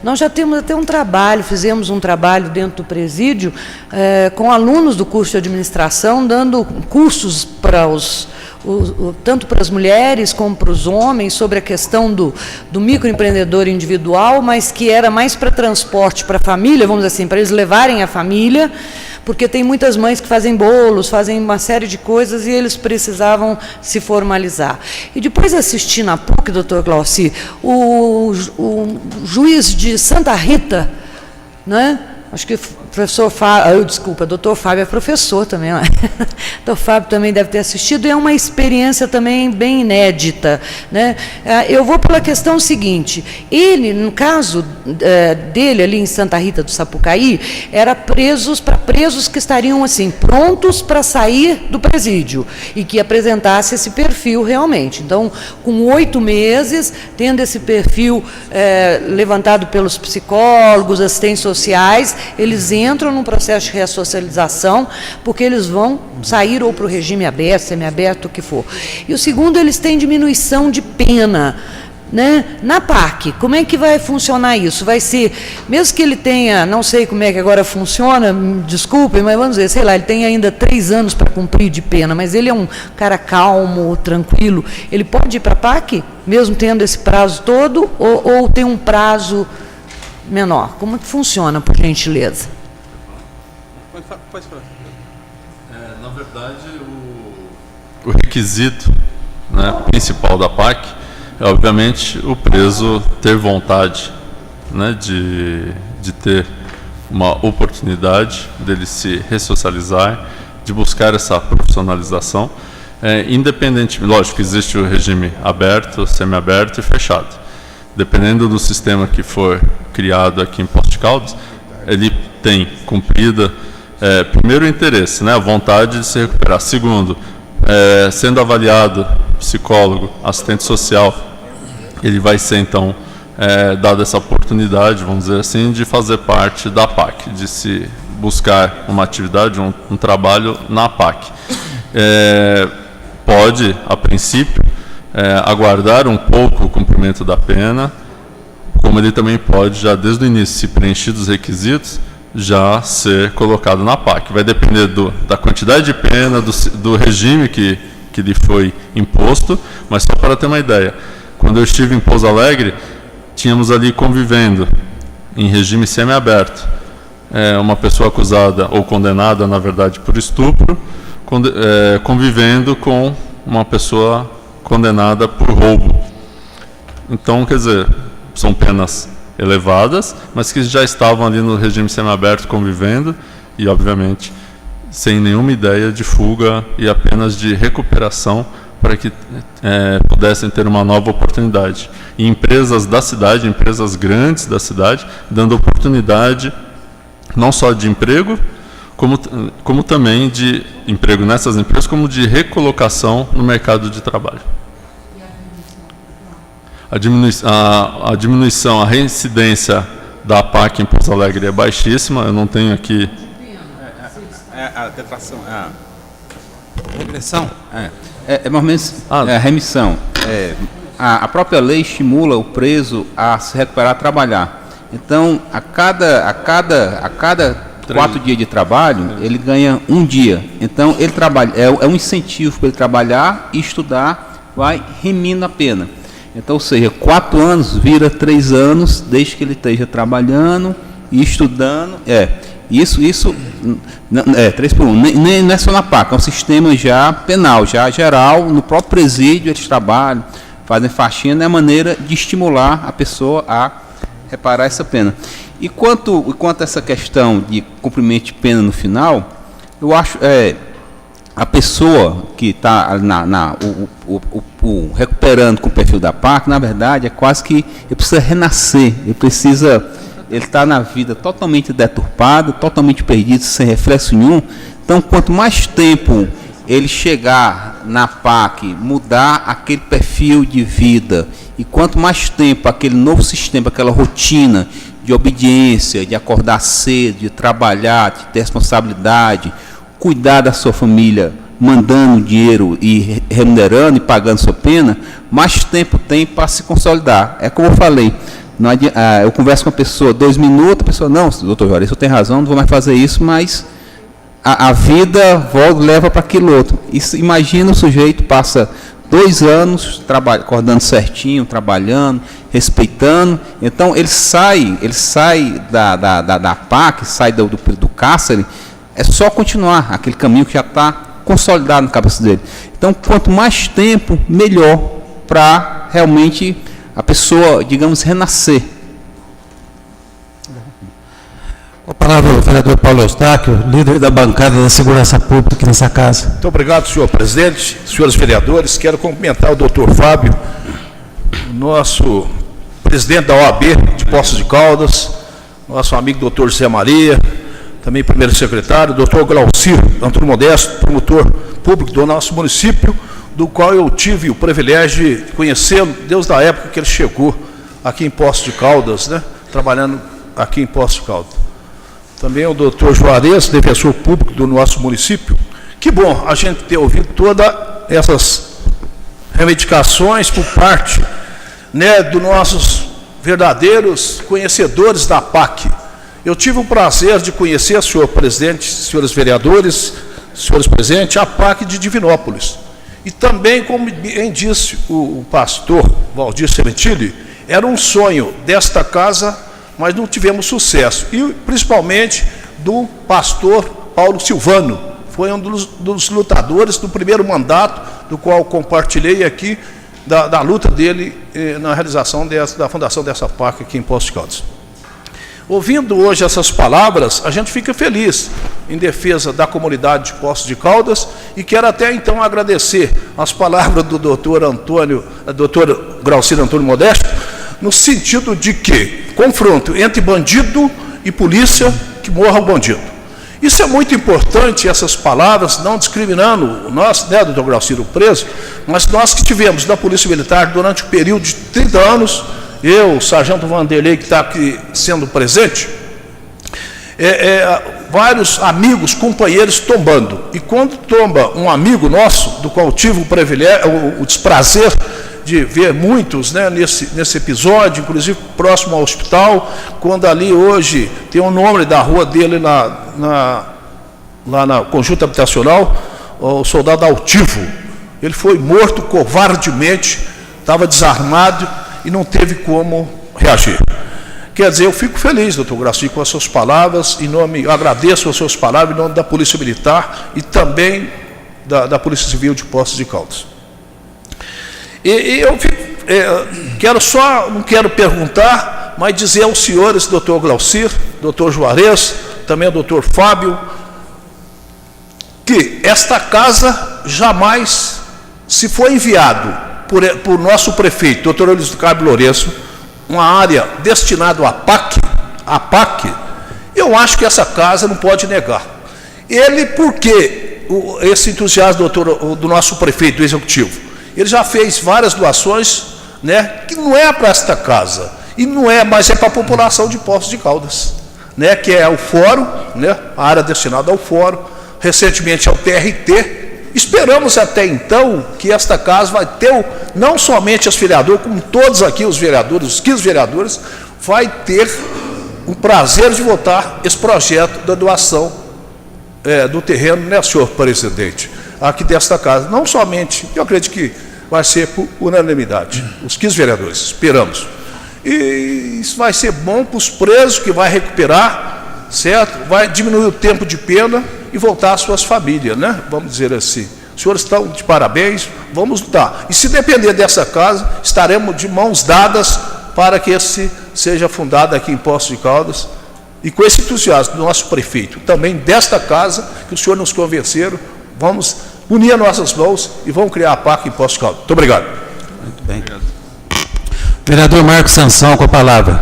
nós já temos até um trabalho, fizemos um trabalho dentro do presídio com alunos do curso de administração, dando cursos para tanto para as mulheres como para os homens, sobre a questão do microempreendedor individual, mas que era mais para transporte para a família, vamos dizer assim, para eles levarem a família, porque tem muitas mães que fazem bolos, fazem uma série de coisas e eles precisavam se formalizar. E depois assisti na PUC, doutor Glaucir, o juiz de Santa Rita, né? Acho que o professor Fábio, doutor Fábio é professor também, né? Doutor Fábio também deve ter assistido, e é uma experiência também bem inédita, né? Eu vou pela questão seguinte, ele, no caso dele, ali em Santa Rita do Sapucaí, era para presos que estariam, assim, prontos para sair do presídio, e que apresentasse esse perfil realmente. Então, com 8 meses, tendo esse perfil levantado pelos psicólogos, assistentes sociais, eles entram num processo de ressocialização, porque eles vão sair ou para o regime aberto, semiaberto, o que for. E o segundo, eles têm diminuição de pena, né? Na PAC, como é que vai funcionar isso? Vai ser, mesmo que ele tenha, não sei como é que agora funciona, desculpem, mas vamos dizer, sei lá, ele tem ainda 3 anos para cumprir de pena, mas ele é um cara calmo, tranquilo, ele pode ir para a PAC, mesmo tendo esse prazo todo, ou tem um prazo menor? Como que funciona, por gentileza? Pode falar. Na verdade, o requisito, né, principal da PAC é, obviamente, o preso ter vontade, né, de ter uma oportunidade dele se ressocializar, de buscar essa profissionalização, independente, lógico, existe o regime aberto, semiaberto e fechado. Dependendo do sistema que for criado aqui em Poços de Caldas, ele tem cumprida, primeiro, o interesse, né, a vontade de se recuperar. Segundo, sendo avaliado psicólogo, assistente social, ele vai ser, então, dado essa oportunidade, vamos dizer assim, de fazer parte da PAC, de se buscar uma atividade, um trabalho na PAC. Pode, a princípio, aguardar um pouco o cumprimento da pena, como ele também pode, já desde o início, se preenchidos os requisitos, já ser colocado na PAC. Vai depender da quantidade de pena, do regime que lhe foi imposto, mas só para ter uma ideia, quando eu estive em Pouso Alegre, tínhamos ali convivendo, em regime semiaberto, uma pessoa acusada ou condenada, na verdade, por estupro, convivendo com uma pessoa condenada por roubo. Então, quer dizer, são penas elevadas, mas que já estavam ali no regime semiaberto convivendo e, obviamente, sem nenhuma ideia de fuga e apenas de recuperação para que pudessem ter uma nova oportunidade. E empresas da cidade, empresas grandes da cidade, dando oportunidade não só de emprego, como também de emprego nessas empresas, como de recolocação no mercado de trabalho. a diminuição, a reincidência da APAC em Pouso Alegre é baixíssima. Eu não tenho aqui... A detração... Regressão? mais ou menos a remissão. A própria lei estimula o preso a se recuperar, a trabalhar. Então, a cada 4 dias de trabalho, ele ganha 1 dia. Então, ele trabalha, é um incentivo para ele trabalhar e estudar, vai remindo a pena. Então, ou seja, 4 anos vira 3 anos, desde que ele esteja trabalhando e estudando. Isso 3 por 1. Não é só na PAC, é um sistema já penal, já geral, no próprio presídio eles trabalham, fazem faxina, é a maneira de estimular a pessoa a reparar essa pena. E quanto a essa questão de cumprimento de pena no final, eu acho a pessoa que está recuperando com o perfil da PAC, na verdade, é quase que ele precisa renascer, ele está na vida totalmente deturpado, totalmente perdido, sem reflexo nenhum. Então, quanto mais tempo ele chegar na PAC, mudar aquele perfil de vida, e quanto mais tempo aquele novo sistema, aquela rotina de obediência, de acordar cedo, de trabalhar, de ter responsabilidade, cuidar da sua família, mandando dinheiro e remunerando e pagando sua pena, mais tempo tem para se consolidar. É como eu falei, eu converso com a pessoa 2 minutos, a pessoa, não, doutor Juarez, você tem razão, não vou mais fazer isso, mas a vida leva para aquilo outro. Imagina o sujeito passa 2 anos acordando certinho, trabalhando, respeitando. Então ele sai da PAC, sai do cárcere, é só continuar aquele caminho que já está consolidado na cabeça dele. Então, quanto mais tempo, melhor para realmente a pessoa, digamos, renascer. Com a palavra o vereador Paulo Eustáquio, líder da bancada da Segurança Pública aqui nessa casa. Muito obrigado, senhor presidente, senhores vereadores. Quero cumprimentar o doutor Fábio, nosso presidente da OAB de Poços de Caldas, nosso amigo doutor José Maria, também primeiro secretário, doutor Glaucir Antônio Modesto, promotor público do nosso município, do qual eu tive o privilégio de conhecê-lo desde a época que ele chegou aqui em Poços de Caldas, né, trabalhando aqui em Poços de Caldas. Também o doutor Juarez, defensor público do nosso município. Que bom a gente ter ouvido todas essas reivindicações por parte, né, dos nossos verdadeiros conhecedores da PAC. Eu tive o prazer de conhecer, senhor presidente, senhores vereadores, senhores presentes, a PAC de Divinópolis. E também, como bem disse o pastor Valdir Sementilli, era um sonho desta casa, mas não tivemos sucesso. E principalmente do pastor Paulo Silvano, foi um dos lutadores do primeiro mandato, do qual compartilhei aqui, da luta dele na realização da fundação dessa PAC aqui em Poços de Caldas. Ouvindo hoje essas palavras, a gente fica feliz em defesa da comunidade de Poços de Caldas e quero até então agradecer as palavras do doutor Glaucir Antônio Modesto, no sentido de que confronto entre bandido e polícia, que morra o bandido. Isso é muito importante, essas palavras, não discriminando nós, né, doutor Glaucir, o preso, mas nós que tivemos na Polícia Militar durante o período de 30 anos, eu, o sargento Vanderlei, que está aqui sendo presente, vários amigos, companheiros tombando. E quando tomba um amigo nosso, do qual tive o privilégio, o desprazer de ver muitos, né, nesse episódio, inclusive próximo ao hospital, quando ali hoje tem o nome da rua dele lá na conjunta habitacional, o soldado Altivo. Ele foi morto covardemente, estava desarmado e não teve como reagir. Quer dizer, eu fico feliz, doutor Glaucir, com as suas palavras, eu agradeço as suas palavras em nome da Polícia Militar e também da Polícia Civil de Poços de Caldas. E eu não quero perguntar, mas dizer aos senhores, doutor Glaucir, doutor Juarez, também ao doutor Fábio, que esta casa jamais, se for enviado por nosso prefeito, doutor Luiz Carlos Lourenço, uma área destinada à PAC, eu acho que essa casa não pode negar. Ele, porque esse entusiasmo do nosso prefeito, do executivo, ele já fez várias doações né, que não é para esta casa, e não é, mas é para a população de Poços de Caldas, né, que é o fórum, né, a área destinada ao fórum, recentemente ao TRT. Esperamos até então que esta casa vai ter, não somente os vereadores, como todos aqui os vereadores, os 15 vereadores, vai ter o prazer de votar esse projeto da doação do terreno, né, senhor presidente, aqui desta casa. Não somente, eu acredito que vai ser por unanimidade, os 15 vereadores, esperamos. E isso vai ser bom para os presos, que vai recuperar, certo? Vai diminuir o tempo de pena e voltar às suas famílias, né? Vamos dizer assim. Os senhores estão de parabéns, vamos lutar. E se depender dessa casa, estaremos de mãos dadas para que esse seja fundado aqui em Poços de Caldas. E com esse entusiasmo do nosso prefeito, também desta casa, que o senhor nos convenceram, vamos unir as nossas mãos e vamos criar a PAC em Poços de Caldas. Muito obrigado. Muito bem. Vereador Marcos Sansão, com a palavra.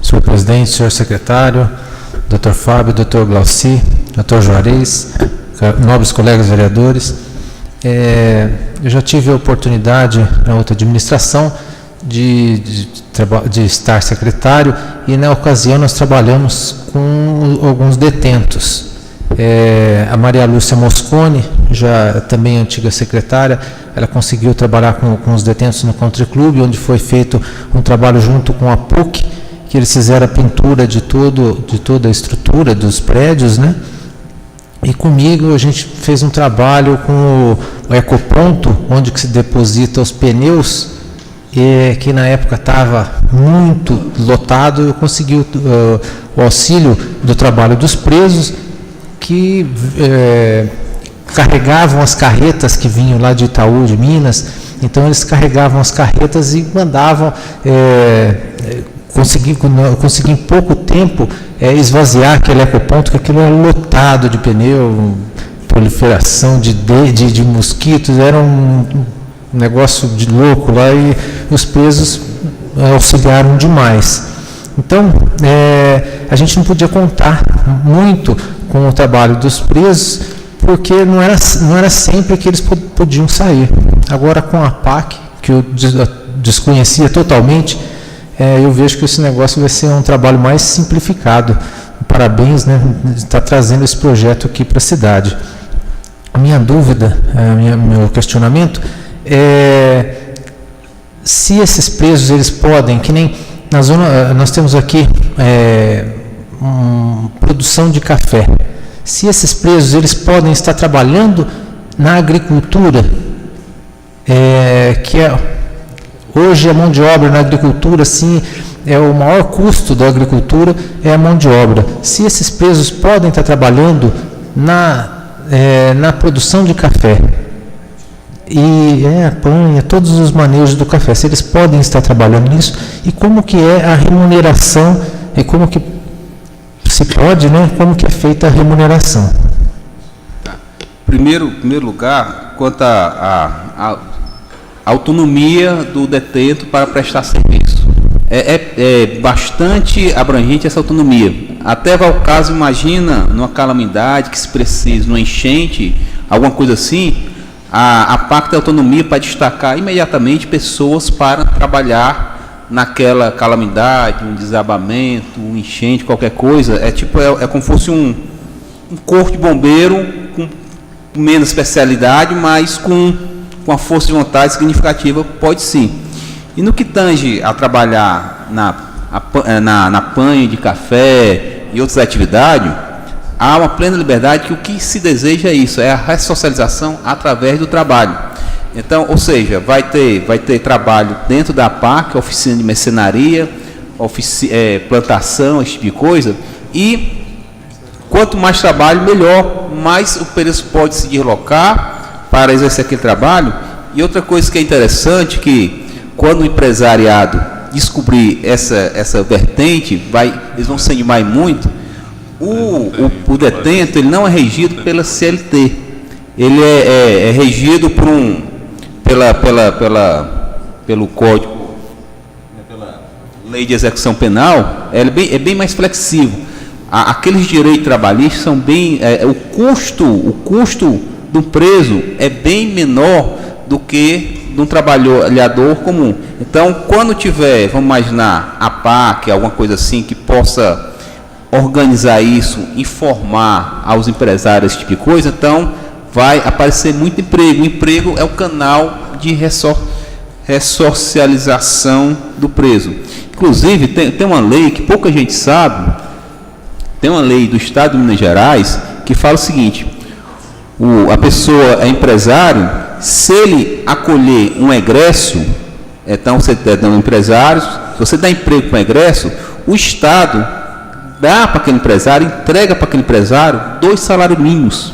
Senhor presidente, senhor secretário, doutor Fábio, doutor Glauci, doutor Juarez, nobres colegas vereadores, eu já tive a oportunidade na outra administração de estar secretário, e na ocasião nós trabalhamos com alguns detentos. A Maria Lúcia Moscone, já também antiga secretária, ela conseguiu trabalhar com os detentos no Country Club, onde foi feito um trabalho junto com a PUC, que eles fizeram a pintura de toda a estrutura dos prédios, né? E comigo a gente fez um trabalho com o ecoponto, onde que se deposita os pneus, que na época estava muito lotado. Eu consegui o auxílio do trabalho dos presos, que carregavam as carretas que vinham lá de Itaú, de Minas. Então eles carregavam as carretas e mandavam, consegui em pouco tempo esvaziar aquele ecoponto, que aquilo era lotado de pneu, proliferação de mosquitos, era um negócio de louco lá, e os presos auxiliaram demais. Então, a gente não podia contar muito com o trabalho dos presos, porque não era sempre que eles podiam sair. Agora, com a PAC, que eu desconhecia totalmente, eu vejo que esse negócio vai ser um trabalho mais simplificado. Parabéns, né, está trazendo esse projeto aqui para a cidade. A minha dúvida, meu questionamento é se esses presos eles podem, que nem na zona, nós temos aqui produção de café. Se esses presos eles podem estar trabalhando na agricultura, que hoje a mão de obra na agricultura, sim, é o maior custo da agricultura, é a mão de obra. Se esses presos podem estar trabalhando na produção de café, e apanha todos os manejos do café, se eles podem estar trabalhando nisso, e como que é a remuneração, e como que se pode, né, como que é feita a remuneração. Primeiro lugar, quanto à autonomia do detento para prestar serviço. É bastante abrangente essa autonomia. Até vai o caso, imagina, numa calamidade, que se precisa, numa enchente, alguma coisa assim, a PAC tem autonomia para destacar imediatamente pessoas para trabalhar naquela calamidade, um desabamento, um enchente, qualquer coisa. É como se fosse um corpo de bombeiro com menos especialidade, mas com a força de vontade significativa, pode sim. E no que tange a trabalhar na panha de café e outras atividades, há uma plena liberdade, que o que se deseja é isso, é a ressocialização através do trabalho. Então, ou seja, vai ter trabalho dentro da PAC, oficina de mercenaria, plantação, esse tipo de coisa, e quanto mais trabalho, melhor, mais o preso pode se deslocar para exercer aquele trabalho. E outra coisa que é interessante, que quando o empresariado descobrir essa vertente, eles vão se animar muito. O detento, ele não é regido pela CLT, ele é regido pelo Código, pela Lei de Execução Penal. É bem mais flexível. Aqueles direitos trabalhistas são bem... o custo do preso é bem menor do que de um trabalhador comum. Então, quando tiver, vamos imaginar, a PAC, alguma coisa assim, que possa organizar isso, informar aos empresários esse tipo de coisa, então vai aparecer muito emprego. O emprego é o canal de ressocialização do preso. Inclusive, tem uma lei que pouca gente sabe, tem uma lei do Estado de Minas Gerais que fala o seguinte: a pessoa é empresário, se ele acolher um egresso, então você dá um empresário, se você dá emprego com egresso, o Estado dá para aquele empresário, entrega para aquele empresário 2 salários mínimos.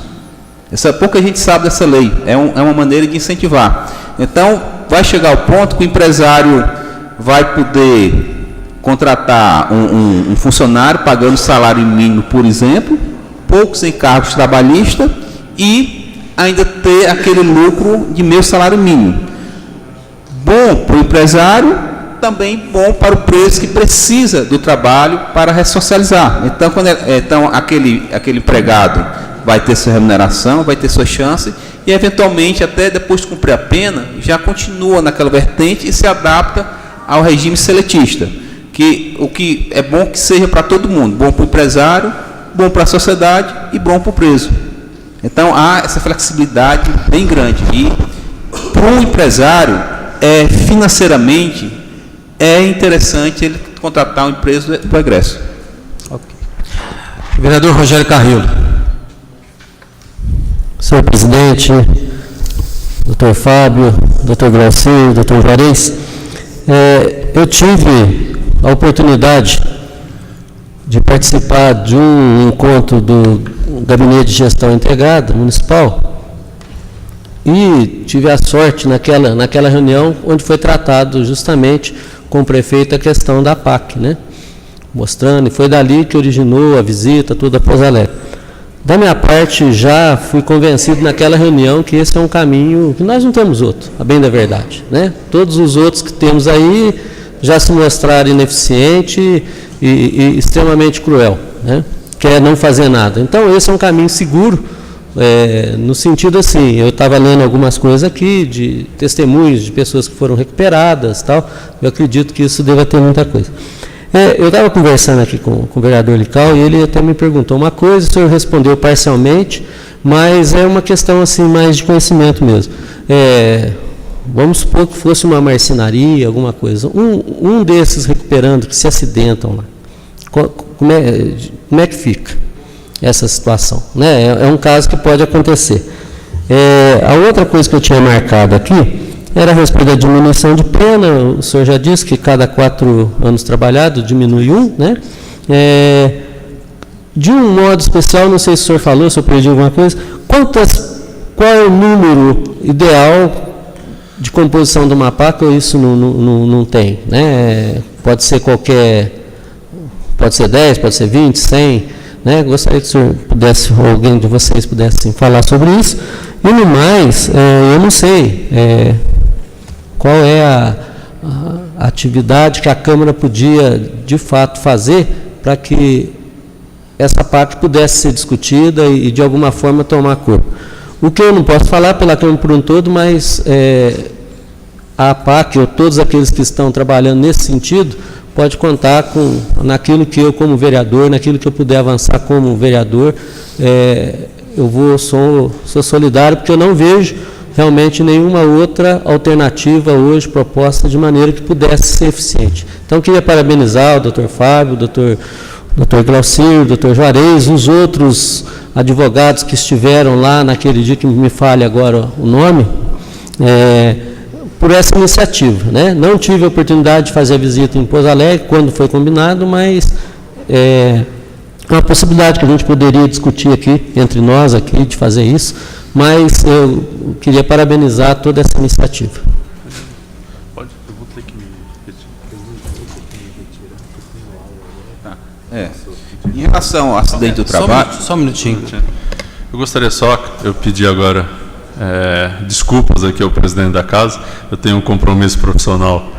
Pouca gente sabe dessa lei, é uma maneira de incentivar. Então, vai chegar ao ponto que o empresário vai poder contratar um funcionário pagando salário mínimo, por exemplo, poucos encargos trabalhistas e ainda ter aquele lucro de meio salário mínimo. Bom para o empresário, também bom para o preso que precisa do trabalho para ressocializar. Então, aquele empregado vai ter sua remuneração, vai ter sua chance e, eventualmente, até depois de cumprir a pena, já continua naquela vertente e se adapta ao regime seletista, o que é bom que seja para todo mundo, bom para o empresário, bom para a sociedade e bom para o preso. Então, há essa flexibilidade bem grande e, para o empresário, financeiramente, é interessante ele contratar um preso do egresso. Okay. Vereador Rogério Carrillo. Senhor presidente, doutor Fábio, doutor Glaucir, doutor Juarez, eu tive a oportunidade de participar de um encontro do Gabinete de Gestão Integrada Municipal e tive a sorte naquela reunião onde foi tratado justamente com o prefeito a questão da PAC, né? Mostrando, e foi dali que originou a visita, tudo a Pouso Alegre. Da minha parte, já fui convencido naquela reunião que esse é um caminho que nós não temos outro, a bem da verdade, né? Todos os outros que temos aí já se mostraram ineficiente e extremamente cruel, né? Que é não fazer nada. Então, esse é um caminho seguro, no sentido assim, eu estava lendo algumas coisas aqui, de testemunhos de pessoas que foram recuperadas, tal. Eu acredito que isso deva ter muita coisa. Eu estava conversando aqui com o vereador Lical e ele até me perguntou uma coisa, o senhor respondeu parcialmente, mas é uma questão assim mais de conhecimento mesmo. Vamos supor que fosse uma marcenaria, alguma coisa. Um desses recuperando que se acidentam lá, como é que fica essa situação, né? É um caso que pode acontecer. A outra coisa que eu tinha marcado aqui era a respeito da diminuição de pena. O senhor já disse que cada 4 anos trabalhados diminui 1, né? De um modo especial, não sei se o senhor falou, se eu perdi alguma coisa, qual é o número ideal de composição de uma PAC, ou isso não tem, né? Pode ser pode ser 10, pode ser 20, 100, né? Gostaria que o senhor pudesse, ou alguém de vocês pudesse falar sobre isso. E no mais, eu não sei qual é a atividade que a Câmara podia, de fato, fazer para que essa PAC pudesse ser discutida e, de alguma forma, tomar corpo. O que eu não posso falar pela Câmara por um todo, mas a PAC, ou todos aqueles que estão trabalhando nesse sentido, pode contar naquilo que eu, como vereador, naquilo que eu puder avançar como vereador, sou solidário, porque eu não vejo realmente nenhuma outra alternativa hoje proposta de maneira que pudesse ser eficiente. Então, queria parabenizar o doutor Fábio, o doutor Glaucir, o doutor Juarez, os outros advogados que estiveram lá naquele dia, que me falha agora o nome, por essa iniciativa, né? Não tive a oportunidade de fazer a visita em Pouso Alegre, quando foi combinado, mas é uma possibilidade que a gente poderia discutir aqui, entre nós aqui, de fazer isso, mas eu queria parabenizar toda essa iniciativa. Eu vou ter que me retirar. Em relação ao acidente do trabalho... Só um minutinho. Eu gostaria eu pedi agora desculpas aqui ao presidente da casa. Eu tenho um compromisso profissional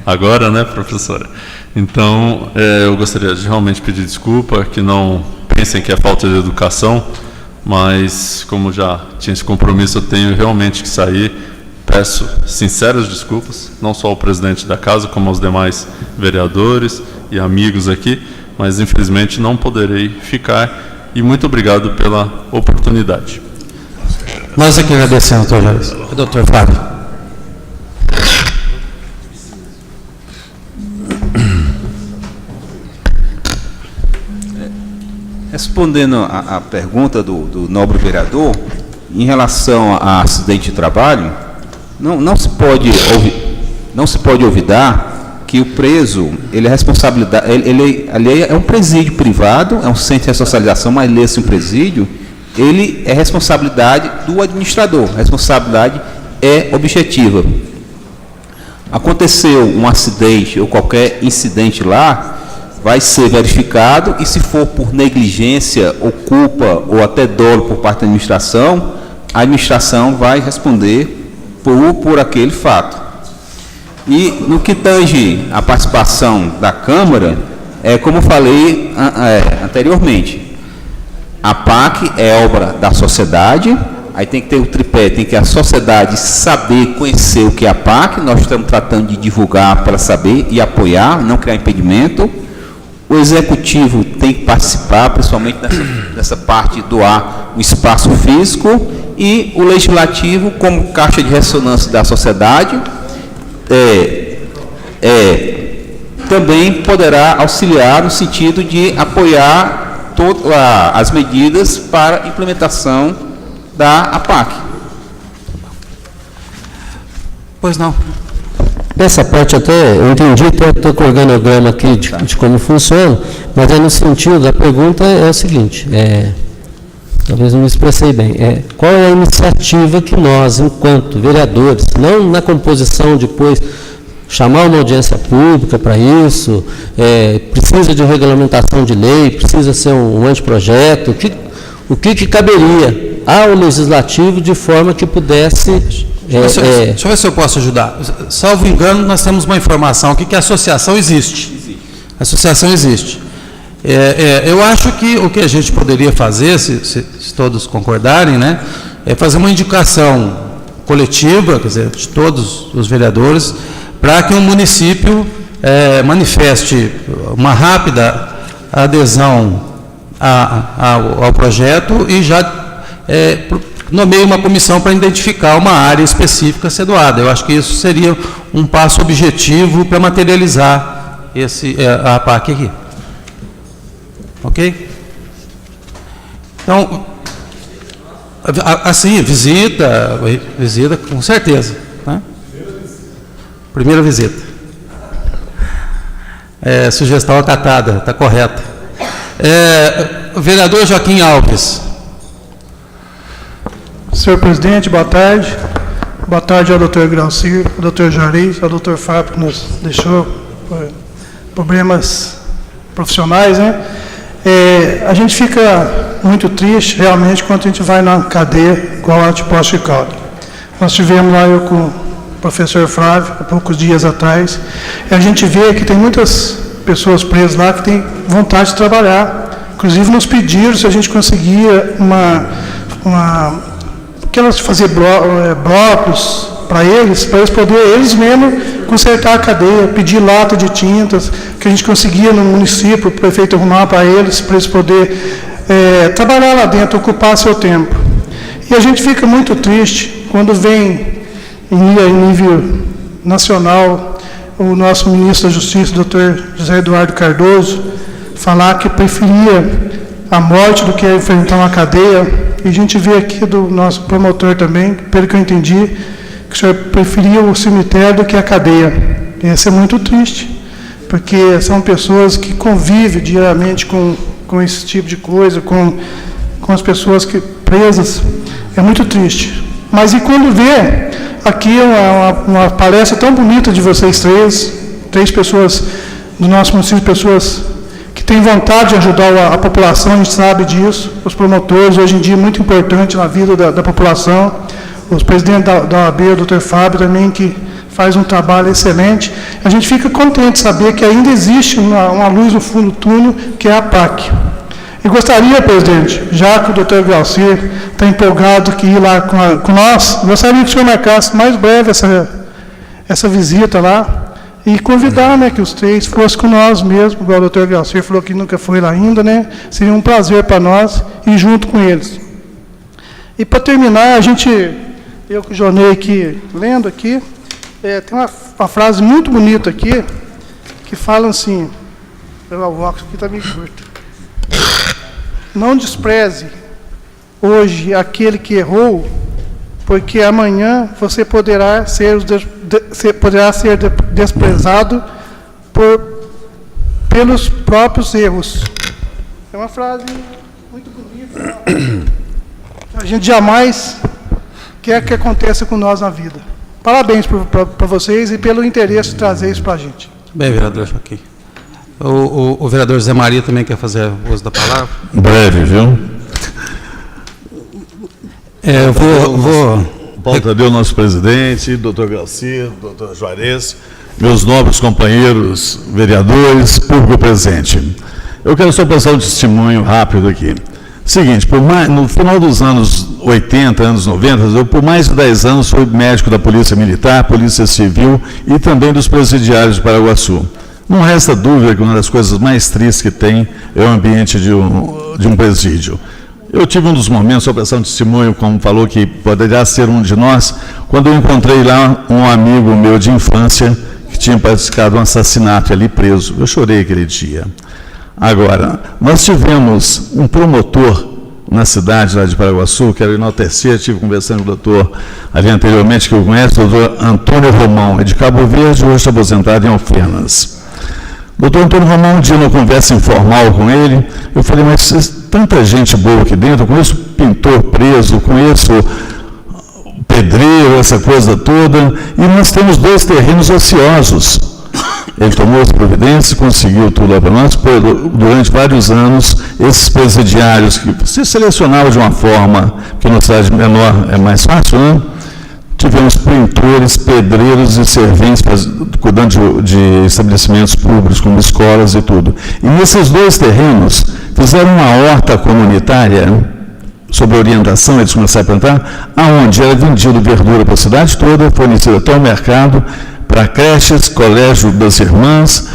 agora, né, professora? Então, eu gostaria de realmente pedir desculpa, que não pensem que é falta de educação, mas como já tinha esse compromisso, eu tenho realmente que sair peço sinceras desculpas, não só ao presidente da casa, como aos demais vereadores e amigos aqui, mas infelizmente não poderei ficar, e muito obrigado pela oportunidade. Nós aqui agradecemos, doutor Jair. Doutor Fábio. Respondendo à pergunta do nobre vereador, em relação a acidente de trabalho, não se pode olvidar que o preso, ele é responsabilidade, ele é um presídio privado, é um centro de ressocialização, mas lê-se um presídio, ele é responsabilidade do administrador, a responsabilidade é objetiva. Aconteceu um acidente ou qualquer incidente lá, vai ser verificado, e se for por negligência ou culpa ou até dolo por parte da a administração vai responder por aquele fato. E no que tange a participação da Câmara, como eu falei anteriormente, a PAC é obra da sociedade, aí tem que ter o tripé, tem que a sociedade saber, conhecer o que é a PAC, nós estamos tratando de divulgar para saber e apoiar, não criar impedimento. O Executivo tem que participar, principalmente nessa parte, doar o espaço físico, e o Legislativo, como caixa de ressonância da sociedade, também poderá auxiliar no sentido de apoiar as medidas para implementação da APAC. Pois não. Essa parte até eu entendi, estou com o organograma aqui de como funciona, mas no sentido da pergunta é o seguinte, talvez não me expressei bem, qual é a iniciativa que nós, enquanto vereadores, não na composição depois, chamar uma audiência pública para isso, precisa de regulamentação de lei, precisa ser um anteprojeto, o que caberia ao Legislativo de forma que pudesse... Deixa eu ver se eu posso ajudar. Salvo engano, nós temos uma informação aqui que a associação existe. A associação existe. Eu acho que o que a gente poderia fazer, se todos concordarem, né, é fazer uma indicação coletiva, quer dizer, de todos os vereadores, para que o município manifeste uma rápida adesão ao projeto e já nomeie uma comissão para identificar uma área específica a ser doada. Eu acho que isso seria um passo objetivo para materializar a PAC aqui. Ok? Então, assim, visita com certeza. Né? Primeira visita. Sugestão acatada, está correta. Vereador Joaquim Alves. Senhor presidente, boa tarde. Boa tarde ao doutor Glaucir, ao doutor Juarez, ao doutor Fábio, que nos deixou problemas profissionais, né? A gente fica muito triste, realmente, quando a gente vai na cadeia, igual a de Poços de Caldas. Nós tivemos lá, eu com o professor Flávio, há poucos dias atrás, e a gente vê que tem muitas pessoas presas lá que têm vontade de trabalhar. Inclusive, nos pediram se a gente conseguia aquelas fazer blocos para eles poderem, eles mesmos, consertar a cadeia, pedir lata de tintas, que a gente conseguia no município, o prefeito arrumar para eles poderem trabalhar lá dentro, ocupar seu tempo. E a gente fica muito triste quando vem, em nível nacional, o nosso ministro da Justiça, doutor José Eduardo Cardoso, falar que preferia a morte do que enfrentar uma cadeia. E a gente vê aqui do nosso promotor também, pelo que eu entendi, que o senhor preferia o cemitério do que a cadeia. Isso é muito triste, porque são pessoas que convivem diariamente com esse tipo de coisa, com as pessoas presas. É muito triste. Mas e quando vê aqui uma palestra tão bonita de vocês três pessoas do nosso município, pessoas que tem vontade de ajudar a população, a gente sabe disso, os promotores, hoje em dia, muito importante na vida da população, os presidentes da OAB, o doutor Fábio também, que faz um trabalho excelente. A gente fica contente de saber que ainda existe uma luz no fundo do túnel, que é a PAC. E gostaria, presidente, já que o doutor Glaucir está empolgado que ir lá com nós, gostaria que o senhor marcasse mais breve essa visita lá e convidar, né, que os três fossem com nós mesmo, igual o doutor Glaucir falou que nunca foi lá ainda, né? Seria um prazer para nós ir junto com eles. E para terminar, eu que jornei aqui, lendo aqui, tem uma frase muito bonita aqui, que fala assim, o óculos aqui está meio curto. Não despreze hoje aquele que errou, porque amanhã você poderá ser desprezado pelos próprios erros. É uma frase muito bonita. A gente jamais quer que aconteça com nós na vida. Parabéns para vocês e pelo interesse de trazer isso para a gente. Bem, vereador Joaquim. O vereador Zé Maria também quer fazer uso da palavra? Breve, viu? Eu vou... Paulo Tadeu, nosso presidente, doutor Glaucir, doutor Juarez, meus nobres companheiros vereadores, público presente. Eu quero só passar um testemunho rápido aqui. Seguinte, no final dos anos 80, anos 90, eu por mais de 10 anos fui médico da Polícia Militar, Polícia Civil e também dos presidiários de Paraguaçu. Não resta dúvida que uma das coisas mais tristes que tem é o ambiente de um presídio. Eu tive um dos momentos, só passar um testemunho, como falou que poderia ser um de nós, quando eu encontrei lá um amigo meu de infância que tinha praticado um assassinato ali preso. Eu chorei aquele dia. Agora, nós tivemos um promotor na cidade lá de Paraguaçu, quero enaltecer, estive conversando com o doutor ali anteriormente, que eu conheço, o doutor Antônio Romão, é de Cabo Verde, hoje está aposentado em Alfenas. Doutor Antônio Romão, um dia numa conversa informal com ele, eu falei, mas tanta gente boa aqui dentro, eu conheço pintor preso, conheço pedreiro, essa coisa toda, e nós temos 2 terrenos ociosos. Ele tomou as providências, conseguiu tudo lá para nós, durante vários anos, esses presidiários que se selecionavam de uma forma, que na cidade menor é mais fácil, né? Tivemos pintores, pedreiros e serventes cuidando de estabelecimentos públicos, como escolas e tudo. E nesses 2 terrenos, fizeram uma horta comunitária, sob orientação, eles começaram a plantar, aonde era vendido verdura para a cidade toda, fornecido até o mercado, para creches, colégio das irmãs,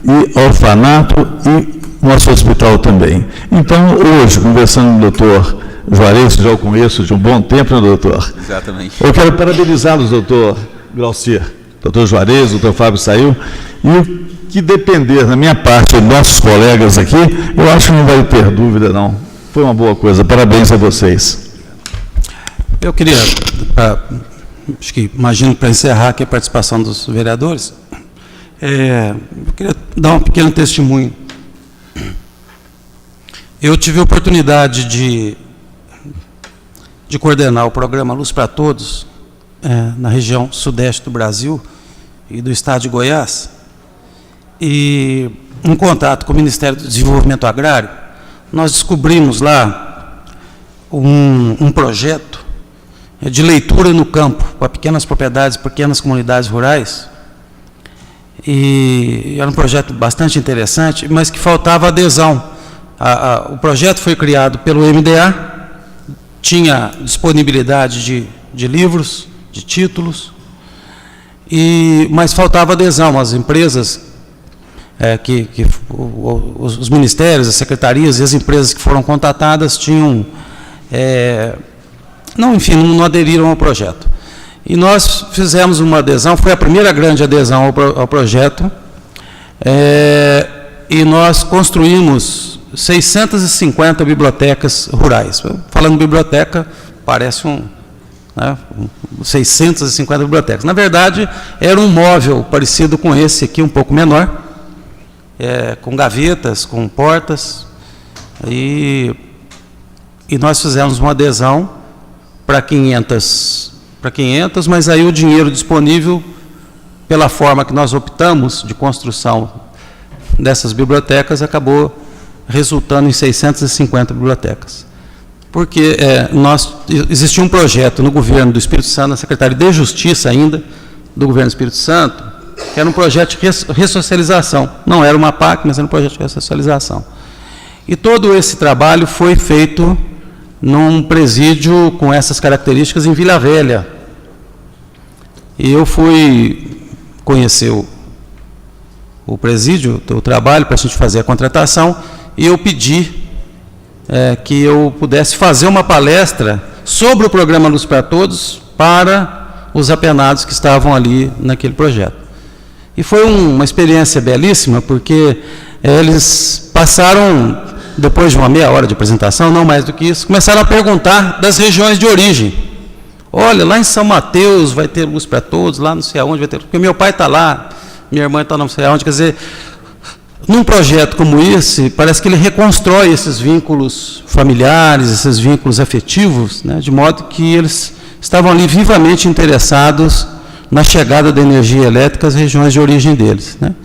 e orfanato, e nosso hospital também. Então, hoje, conversando com o doutor Juarez, já o conheço de um bom tempo, né, doutor? Exatamente. Eu quero parabenizá-los, doutor Glaucir, doutor Juarez, doutor Fábio saiu, e o que depender da minha parte, dos nossos colegas aqui, eu acho que não vai ter dúvida, não. Foi uma boa coisa. Parabéns a vocês. Eu queria, acho que imagino para encerrar aqui a participação dos vereadores, eu queria dar um pequeno testemunho. Eu tive a oportunidade de coordenar o programa Luz para Todos na região sudeste do Brasil e do estado de Goiás, e em contato com o Ministério do Desenvolvimento Agrário, nós descobrimos lá um projeto de leitura no campo para pequenas propriedades, pequenas comunidades rurais, e era um projeto bastante interessante, mas que faltava adesão. O projeto foi criado pelo MDA, tinha disponibilidade de livros, de títulos, mas faltava adesão. As empresas, os ministérios, as secretarias e as empresas que foram contatadas tinham, não aderiram ao projeto. E nós fizemos uma adesão, foi a primeira grande adesão ao projeto, e nós construímos 650 bibliotecas rurais. Falando biblioteca, parece 650 bibliotecas. Na verdade, era um móvel parecido com esse aqui, um pouco menor, com gavetas, com portas, e nós fizemos uma adesão para 500, mas aí o dinheiro disponível, pela forma que nós optamos de construção dessas bibliotecas, acabou resultando em 650 bibliotecas. Porque existia um projeto no governo do Espírito Santo, na Secretaria de Justiça ainda, do governo do Espírito Santo, que era um projeto de ressocialização. Não era uma PAC, mas era um projeto de ressocialização. E todo esse trabalho foi feito num presídio com essas características em Vila Velha. E eu fui conhecer o presídio, o trabalho, para a gente fazer a contratação, e eu pedi que eu pudesse fazer uma palestra sobre o programa Luz para Todos para os apenados que estavam ali naquele projeto. E foi uma experiência belíssima, porque eles passaram, depois de uma meia hora de apresentação, não mais do que isso, começaram a perguntar das regiões de origem. Olha, lá em São Mateus vai ter Luz para Todos, lá não sei aonde vai ter, porque meu pai está lá, minha irmã está não sei aonde, quer dizer, num projeto como esse, parece que ele reconstrói esses vínculos familiares, esses vínculos afetivos, né, de modo que eles estavam ali vivamente interessados na chegada da energia elétrica às regiões de origem deles, né.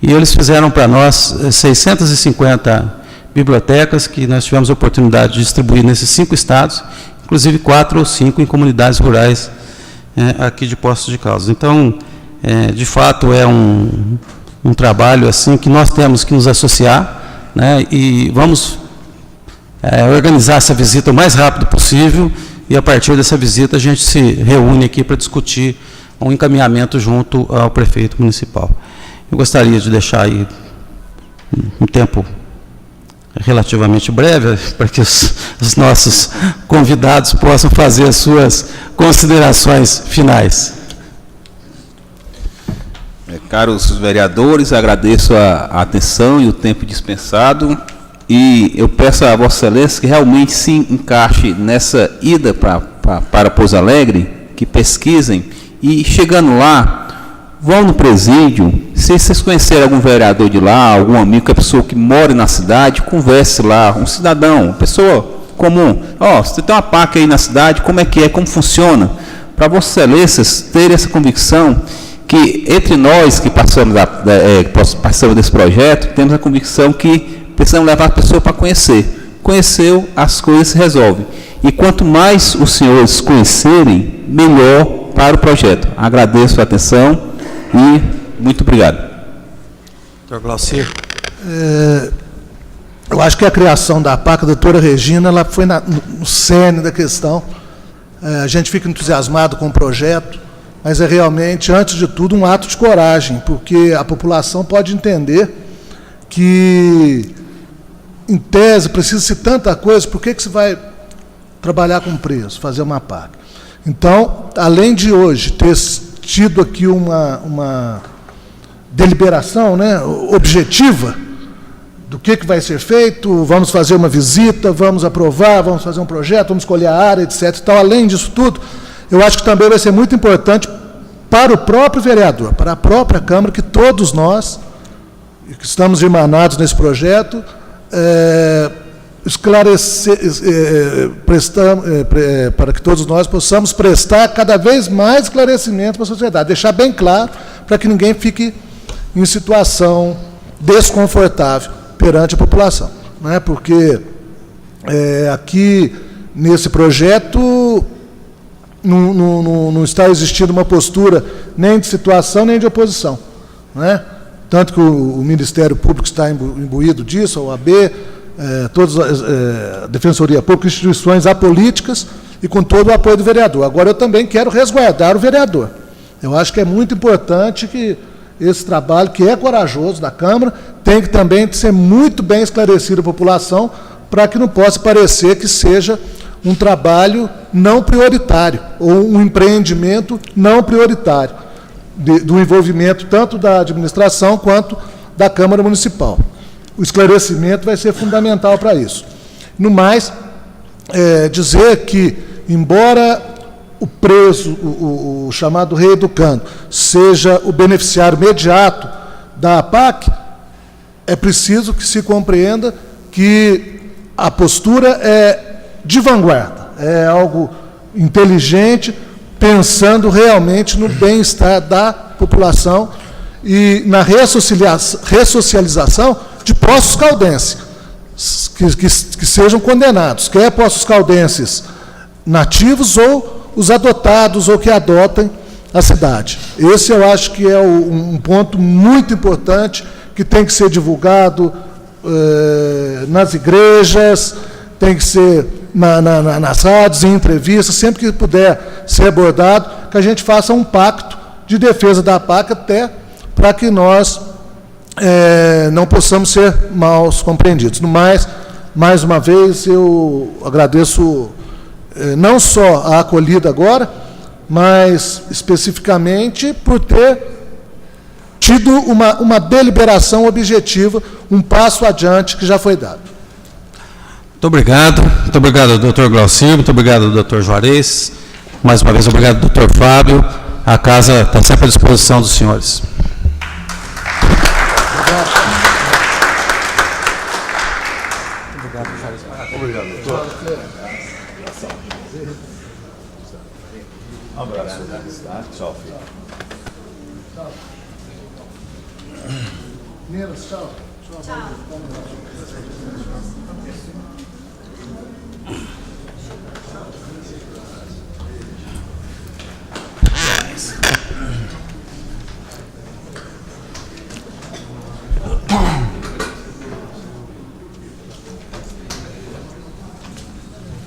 E eles fizeram para nós 650 bibliotecas que nós tivemos a oportunidade de distribuir nesses 5 estados, inclusive 4 ou 5 em comunidades rurais aqui de Poços de Caldas. Então, de fato, é um trabalho assim que nós temos que nos associar, né, e vamos organizar essa visita o mais rápido possível, e a partir dessa visita a gente se reúne aqui para discutir um encaminhamento junto ao prefeito municipal. Eu gostaria de deixar aí um tempo relativamente breve, para que os nossos convidados possam fazer as suas considerações finais. Caros vereadores, agradeço a atenção e o tempo dispensado, e eu peço a Vossa Excelência que realmente se encaixe nessa ida para Pouso Alegre, que pesquisem, e chegando lá, vão no presídio, se vocês conhecerem algum vereador de lá, algum amigo, que é pessoa que mora na cidade, converse lá, um cidadão, uma pessoa comum, você tem uma PAC aí na cidade, como é que é, como funciona, para Vossas Excelências terem essa convicção, que entre nós que passamos desse projeto, temos a convicção que precisamos levar a pessoa para conhecer. Conheceu, as coisas se resolvem. E quanto mais os senhores conhecerem, melhor para o projeto. Agradeço a atenção e muito obrigado. Dr. Glaucir. Eu acho que a criação da PAC, a doutora Regina, ela foi no cerne da questão. A gente fica entusiasmado com o projeto, mas é realmente, antes de tudo, um ato de coragem, porque a população pode entender que, em tese, precisa-se tanta coisa, por que você vai trabalhar com preso, fazer uma PAC? Então, além de hoje ter tido aqui uma deliberação, né, objetiva, do que vai ser feito, vamos fazer uma visita, vamos aprovar, vamos fazer um projeto, vamos escolher a área, etc. Então, além disso tudo, eu acho que também vai ser muito importante para o próprio vereador, para a própria Câmara, que todos nós, que estamos irmanados nesse projeto, para que todos nós possamos prestar cada vez mais esclarecimento para a sociedade, deixar bem claro, para que ninguém fique em situação desconfortável perante a população, né? Porque aqui, nesse projeto, não está existindo uma postura nem de situação, nem de oposição, né? Tanto que o Ministério Público está imbuído disso, a OAB, a Defensoria Pública, instituições apolíticas e com todo o apoio do vereador. Agora, eu também quero resguardar o vereador. Eu acho que é muito importante que esse trabalho, que é corajoso da Câmara, tem que também ser muito bem esclarecido à população, para que não possa parecer que seja um trabalho não prioritário, ou um empreendimento não prioritário, do envolvimento tanto da administração quanto da Câmara Municipal. O esclarecimento vai ser fundamental para isso. No mais, dizer que, embora o preso, o chamado reeducando, seja o beneficiário imediato da APAC, é preciso que se compreenda que a postura é de vanguarda, é algo inteligente, pensando realmente no bem-estar da população e na ressocialização de Poços Caldenses, que sejam condenados, quer Poços Caldenses nativos ou os adotados ou que adotem a cidade. Esse eu acho que é um ponto muito importante, que tem que ser divulgado nas igrejas, tem que ser nas rádios, em entrevistas, sempre que puder ser abordado, que a gente faça um pacto de defesa da PAC, até para que nós não possamos ser mal compreendidos. No mais uma vez, eu agradeço não só a acolhida agora, mas especificamente por ter tido uma deliberação objetiva, um passo adiante que já foi dado. Muito obrigado, doutor Glauci, muito obrigado, doutor Juarez, mais uma vez, obrigado, doutor Fábio, a casa está sempre à disposição dos senhores. Obrigado, doutor. Um abraço. Tchau, filho. Menos, tchau.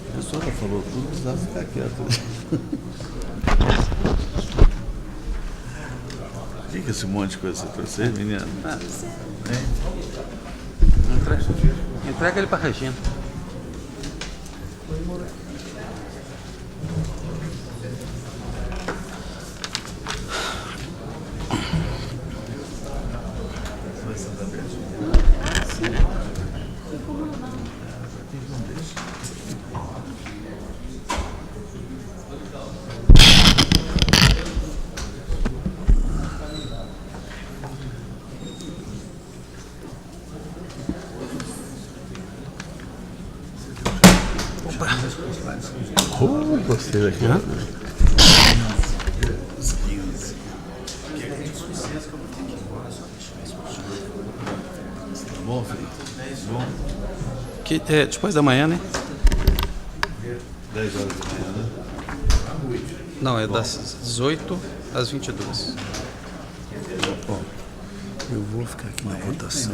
A pessoa já falou tudo, precisava ficar quieto. O que é esse monte de coisa para você, menino? Entrega ele para a Regina. Gostei daqui. Tá bom, filho? Bom? Que, depois da manhã, né? 10 horas da manhã, né? Não, é das 18 às 22. Bom, eu vou ficar aqui na votação.